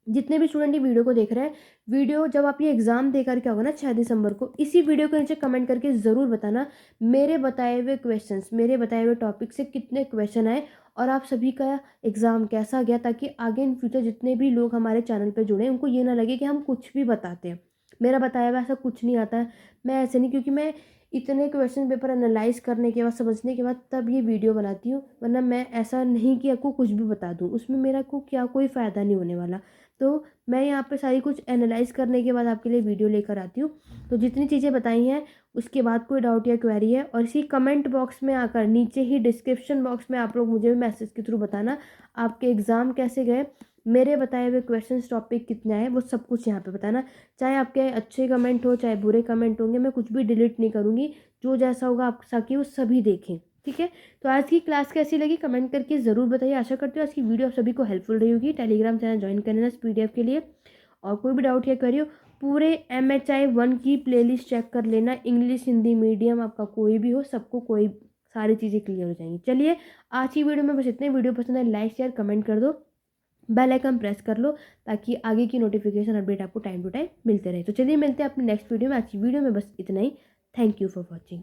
जितने भी स्टूडेंट ये वीडियो को देख रहे हैं, वीडियो जब आप ये एग्ज़ाम देकर के आओगे ना 6 दिसंबर को, इसी वीडियो के नीचे कमेंट करके ज़रूर बताना मेरे बताए हुए क्वेश्चंस, मेरे बताए हुए टॉपिक से कितने क्वेश्चन आए और आप सभी का एग्ज़ाम कैसा गया, ताकि आगे इन फ्यूचर जितने भी लोग हमारे चैनल पर जुड़े उनको ये ना लगे कि हम कुछ भी बताते हैं। मेरा बताया हुआ ऐसा कुछ नहीं आता है, मैं ऐसे नहीं, क्योंकि मैं इतने क्वेश्चन पेपर एनालाइज करने के बाद, समझने के बाद तब ये वीडियो बनाती हूँ, वरना मैं ऐसा नहीं कि आपको कुछ भी बता दूँ, उसमें मेरा को क्या कोई फ़ायदा नहीं होने वाला। तो मैं यहाँ पे सारी कुछ एनालाइज करने के बाद आपके लिए वीडियो लेकर आती हूँ। तो जितनी चीज़ें बताई हैं उसके बाद कोई डाउट या क्वेरी है, और इसी कमेंट बॉक्स में आकर नीचे ही डिस्क्रिप्शन बॉक्स में आप लोग मुझे भी मैसेज के थ्रू बताना आपके एग्ज़ाम कैसे गए, मेरे बताए हुए क्वेश्चंस टॉपिक कितने आए, वो सब कुछ यहाँ पे बताना। चाहे आपके अच्छे कमेंट हो चाहे बुरे कमेंट होंगे, मैं कुछ भी डिलीट नहीं करूँगी, जो जैसा होगा आप ताकि वो सभी देखें, ठीक है। तो आज की क्लास कैसी लगी कमेंट करके ज़रूर बताइए। आशा करती हूँ आज की वीडियो आप सभी को हेल्पफुल रही होगी। टेलीग्राम चैनल ज्वाइन करना इस PDF के लिए, और कोई भी डाउट या क्वेरी हो पूरे MHI 1 की प्लेलिस्ट चेक कर लेना, इंग्लिश हिंदी मीडियम आपका कोई भी हो, सबको कोई सारी चीज़ें क्लियर हो जाएंगी। चलिए आज की वीडियो में बस इतने। वीडियो पसंद है लाइक शेयर कमेंट कर दो, बेल आइकन प्रेस कर लो ताकि आगे की नोटिफिकेशन अपडेट आपको टाइम टू टाइम मिलते रहे। तो चलिए मिलते हैं अपने नेक्स्ट वीडियो में। आज की वीडियो में बस इतना ही। Thank you for watching.